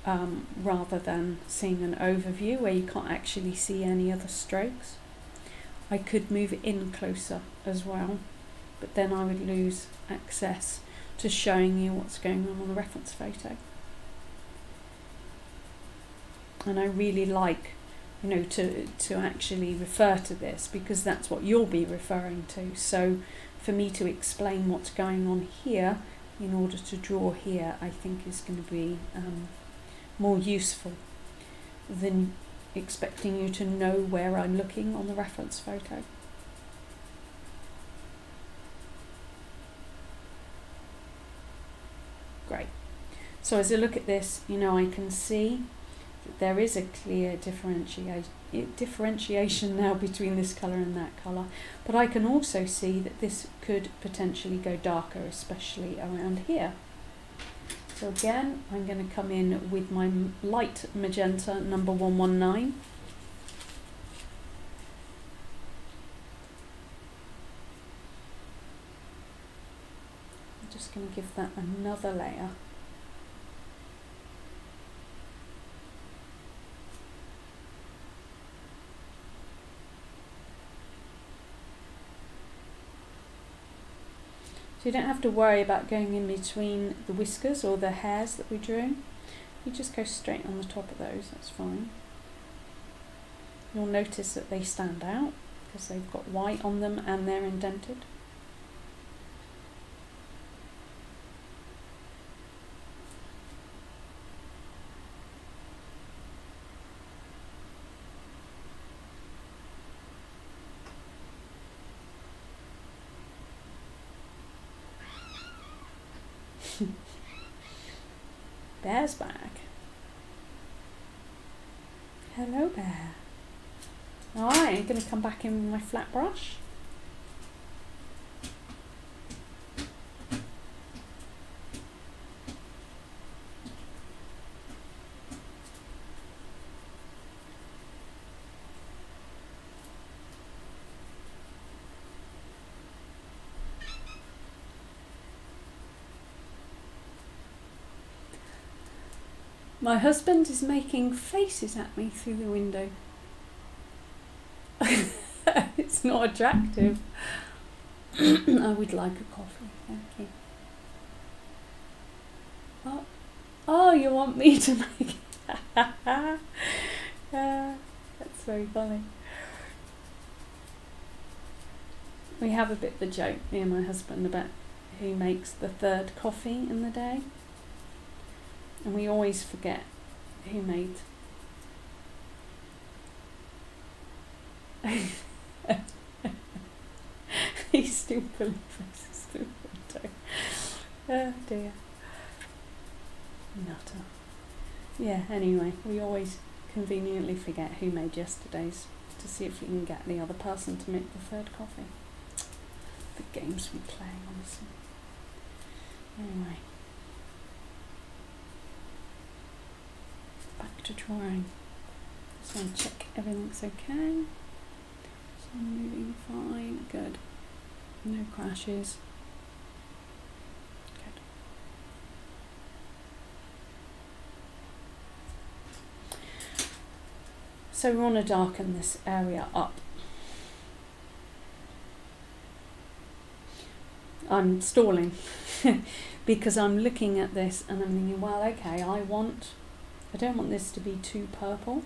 S1: rather than seeing an overview where you can't actually see any other strokes. I could move it in closer as well, but then I would lose access to showing you what's going on the reference photo. And I really like, you know, to actually refer to this, because that's what you'll be referring to. So for me to explain what's going on here in order to draw here, I think is going to be more useful than expecting you to know where I'm looking on the reference photo. Great. So as I look at this, you know, I can see that there is a clear differentiation now between this colour and that colour, but I can also see that this could potentially go darker, especially around here. So again, I'm going to come in with my light magenta number 119. I'm just going to give that another layer. So you don't have to worry about going in between the whiskers or the hairs that we drew. You just go straight on the top of those, that's fine. You'll notice that they stand out because they've got white on them and they're indented. Bear's back. Hello, Bear. Alright, I'm going to come back in with my flat brush. My husband is making faces at me through the window. It's not attractive. I would like a coffee, thank you. Oh, you want me to make it? That's very funny. We have a bit of a joke, me and my husband, about who makes the third coffee in the day. And we always forget who made. He's still pulling faces through the window. Oh dear. Nutter. Yeah, anyway, we always conveniently forget who made yesterday's to see if we can get the other person to make the third coffee. The games we play, honestly. Anyway. Back to drawing. Just want to check everything's okay. So moving fine, good. No crashes. Good. So we want to darken this area up. I'm stalling because I'm looking at this and I'm thinking, well, okay, I don't want this to be too purple,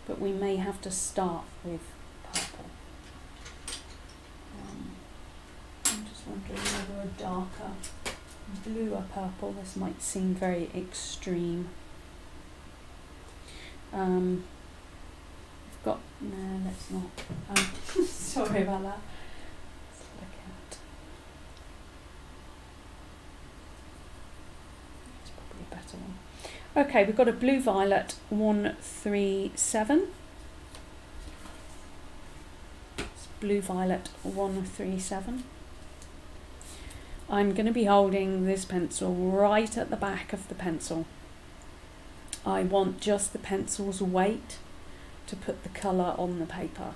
S1: but we may have to start with purple. I'm just wondering whether a darker blue or purple, this might seem very extreme. We've got, no, let's not. Sorry about that. Let's look at. It's probably a better one. Okay, we've got a blue violet 137. It's blue violet 137. I'm going to be holding this pencil right at the back of the pencil. I want just the pencil's weight to put the colour on the paper.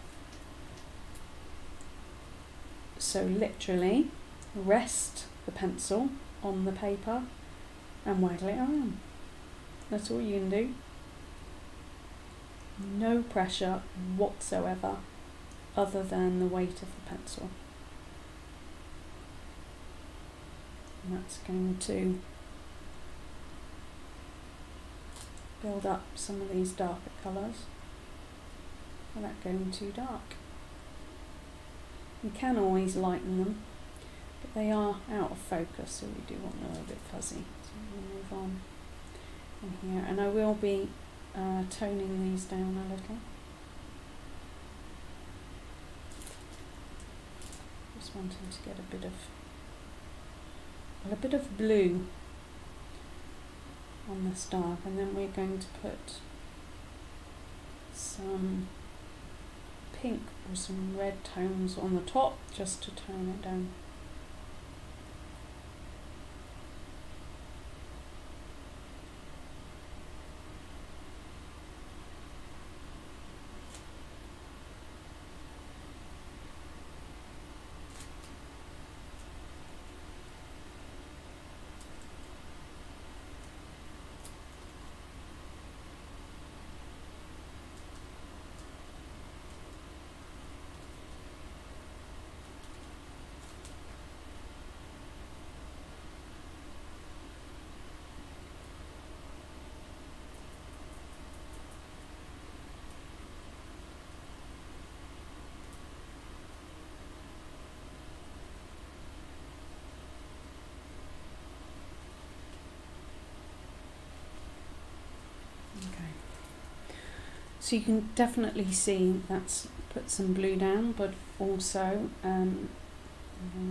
S1: So literally rest the pencil on the paper and waggle it around. That's all you can do. No pressure whatsoever other than the weight of the pencil. And that's going to build up some of these darker colours without going too dark. You can always lighten them, but they are out of focus, so we do want them a little bit fuzzy. So we'll move on in here, and I will be toning these down a little. Just wanting to get a bit of blue on this dark, and then we're going to put some pink or some red tones on the top just to tone it down. So you can definitely see that's put some blue down, but also I'm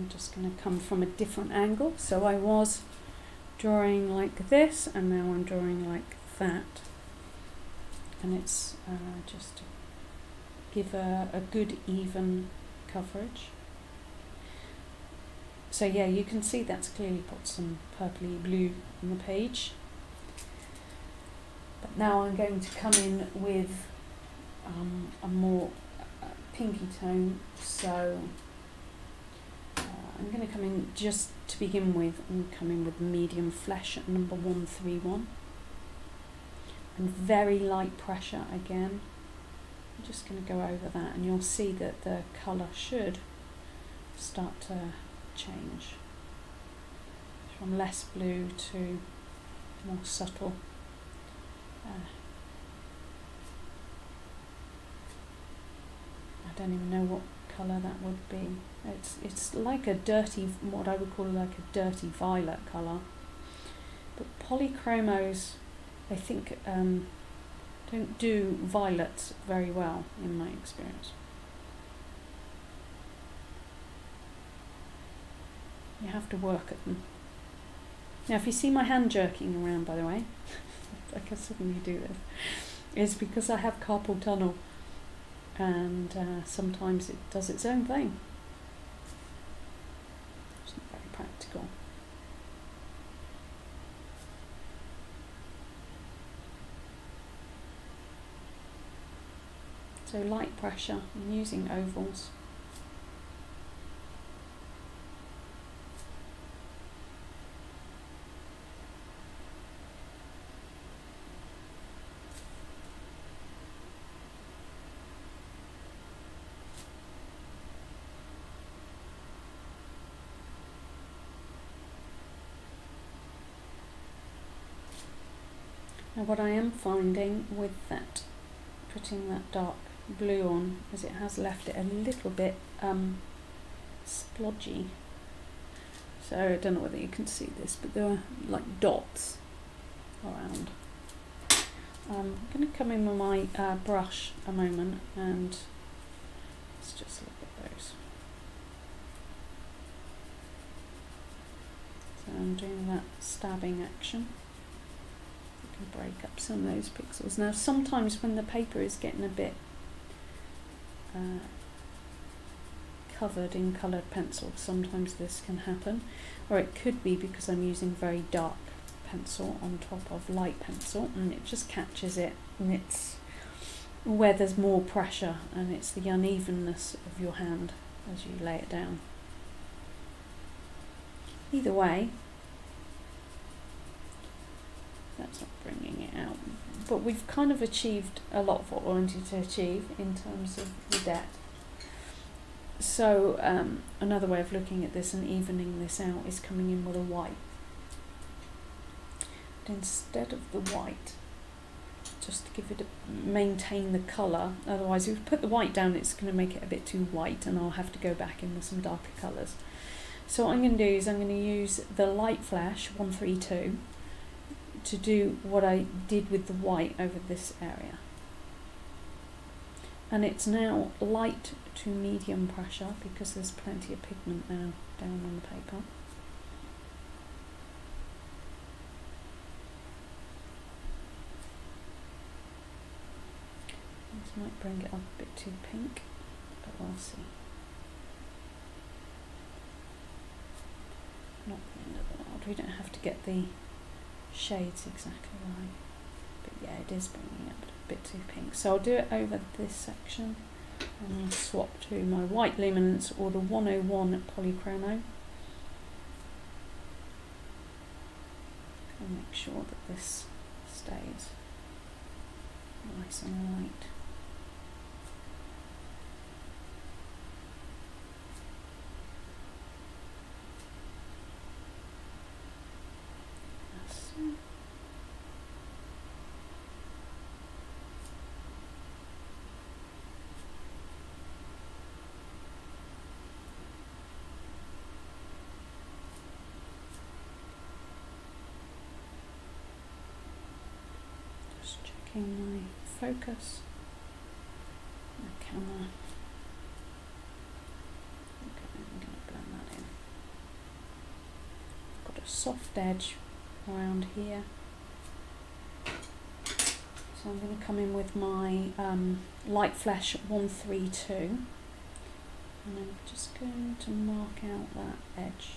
S1: just going to come from a different angle. So I was drawing like this, and now I'm drawing like that, and it's just to give a good even coverage. So yeah, you can see that's clearly put some purpley blue on the page. But now I'm going to come in with a more pinky tone, so I'm going to come in just to begin with, and come in with medium flesh at number 131, and very light pressure again. I'm just going to go over that, and you'll see that the colour should start to change from less blue to more subtle. I don't even know what colour that would be. It's like a dirty, what I would call like a dirty violet colour. But Polychromos, I think, don't do violets very well in my experience. You have to work at them. Now, if you see my hand jerking around, by the way, I can suddenly do this, it's because I have carpal tunnel, and sometimes it does its own thing. It's not very practical. So light pressure, I'm using ovals. Now what I am finding with that, putting that dark blue on, is it has left it a little bit splodgy. So I don't know whether you can see this, but there are like dots around. I'm going to come in with my brush a moment, and let's just look at those. So I'm doing that stabbing action. Break up some of those pixels. Now sometimes when the paper is getting a bit covered in coloured pencil, sometimes this can happen, or it could be because I'm using very dark pencil on top of light pencil, and it just catches it, and it's where there's more pressure, and it's the unevenness of your hand as you lay it down. Either way, that's not bringing it out, but we've kind of achieved a lot of what we wanted to achieve in terms of the depth. So another way of looking at this and evening this out is coming in with a white. But instead of the white, just to give it maintain the colour, otherwise if we put the white down it's going to make it a bit too white, and I'll have to go back in with some darker colours. So what I'm going to do is I'm going to use the light flash 132 to do what I did with the white over this area, and it's now light to medium pressure because there's plenty of pigment now down on the paper. This might bring it up a bit too pink, but we'll see. Not the end of the world. We don't have to get the shades exactly right. But yeah, it is bringing it up a bit too pink. So I'll do it over this section and I'll swap to my white luminance or the 101 Polychromo. And make sure that this stays nice and light. My focus, the camera. Okay, I'm going to blend that in. Got a soft edge around here, so I'm going to come in with my Light Flesh 132, and I'm just going to mark out that edge.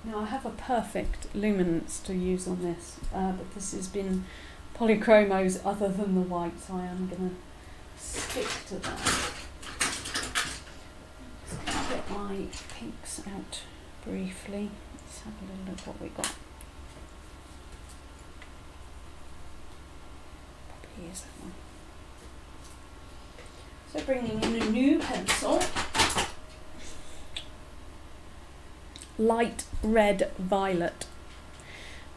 S1: Now I have a perfect luminance to use on this, but this has been Polychromos other than the white, so I am going to stick to that. Just going to get my pinks out briefly. Let's have a little look what we got. Probably use that one. So bringing in a new pencil. Light Red Violet,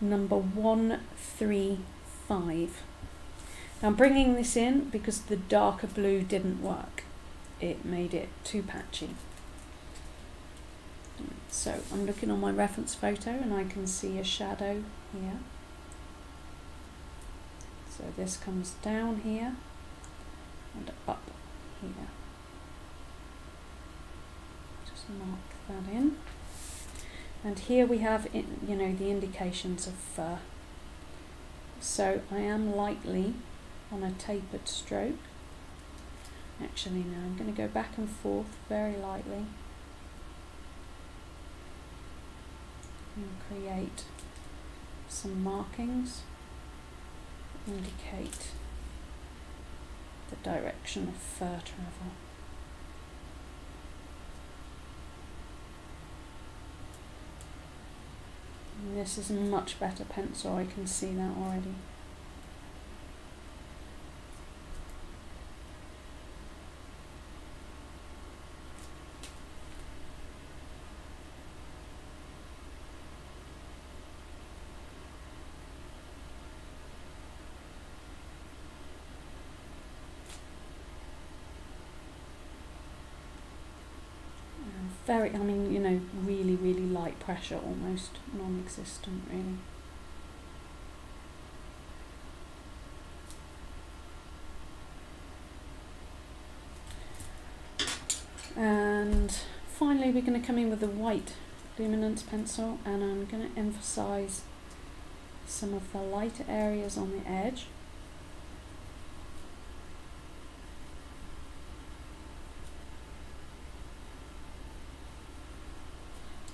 S1: number 135. Now I'm bringing this in because the darker blue didn't work. It made it too patchy. So I'm looking on my reference photo and I can see a shadow here. So this comes down here and up here. Just mark that in. And here we have, you know, the indications of fur. So I am lightly on a tapered stroke. Actually, no, I'm going to go back and forth very lightly and create some markings that indicate the direction of fur travel. This is a much better pencil, I can see that already. Very, I mean, you know, really, really light pressure, almost non-existent, really. And finally, we're going to come in with a white Luminance pencil, and I'm going to emphasize some of the lighter areas on the edge.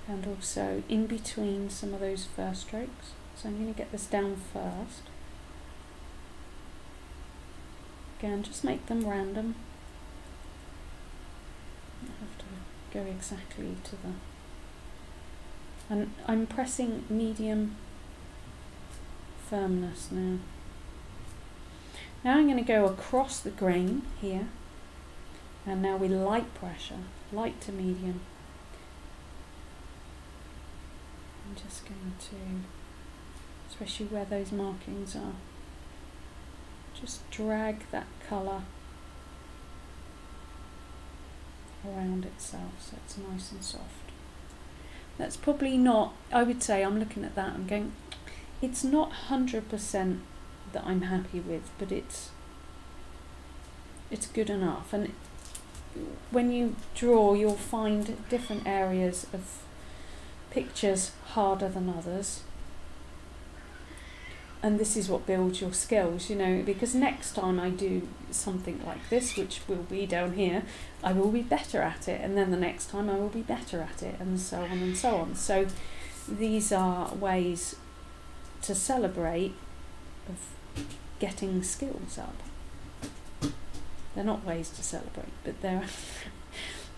S1: And also in between some of those first strokes. So I'm going to get this down first. Again, just make them random. I have to go exactly to the... And I'm pressing medium firmness now. Now I'm going to go across the grain here. And now with light pressure, light to medium. I'm just going to, especially where those markings are, just drag that colour around itself so it's nice and soft. That's probably not, I would say, I'm looking at that, I'm going, it's not 100% that I'm happy with, but it's good enough. And when you draw, you'll find different areas of pictures harder than others, and this is what builds your skills, you know, because next time I do something like this, which will be down here, I will be better at it, and then the next time I will be better at it, and so on and so on. So these are ways to celebrate of getting skills up. They're not ways to celebrate, but there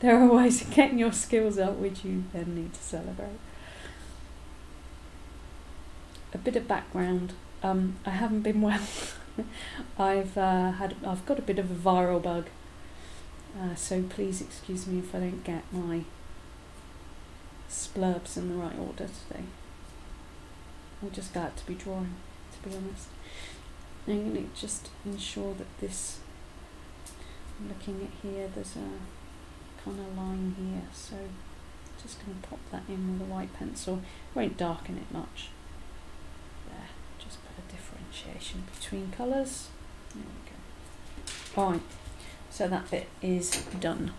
S1: are ways of getting your skills up which you then need to celebrate. A bit of background. I haven't been well. I've got a bit of a viral bug, so please excuse me if I don't get my splurbs in the right order today. I'm just glad to be drawing, to be honest. I'm going to just ensure that this, I'm looking at here, there's a kind of line here, so just going to pop that in with a white pencil. Won't darken it much. There, just put a differentiation between colours. There we go. Fine, so that bit is done.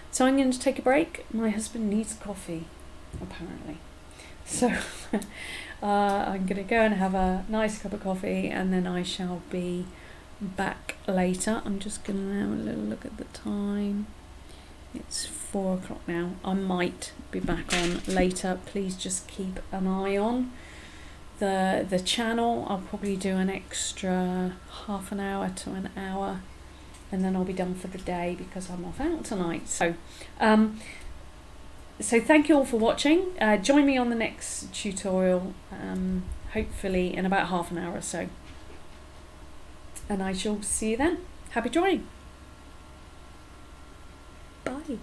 S1: So I'm going to take a break. My husband needs coffee, apparently. So I'm going to go and have a nice cup of coffee, and then I shall be back later. I'm just going to have a little look at the time. It's 4 o'clock now. I might be back on later. Please just keep an eye on the channel. I'll probably do an extra half an hour to an hour, and then I'll be done for the day because I'm off out tonight. So so thank you all for watching. Join me on the next tutorial, hopefully in about half an hour or so, and I shall see you then. Happy drawing. Bye.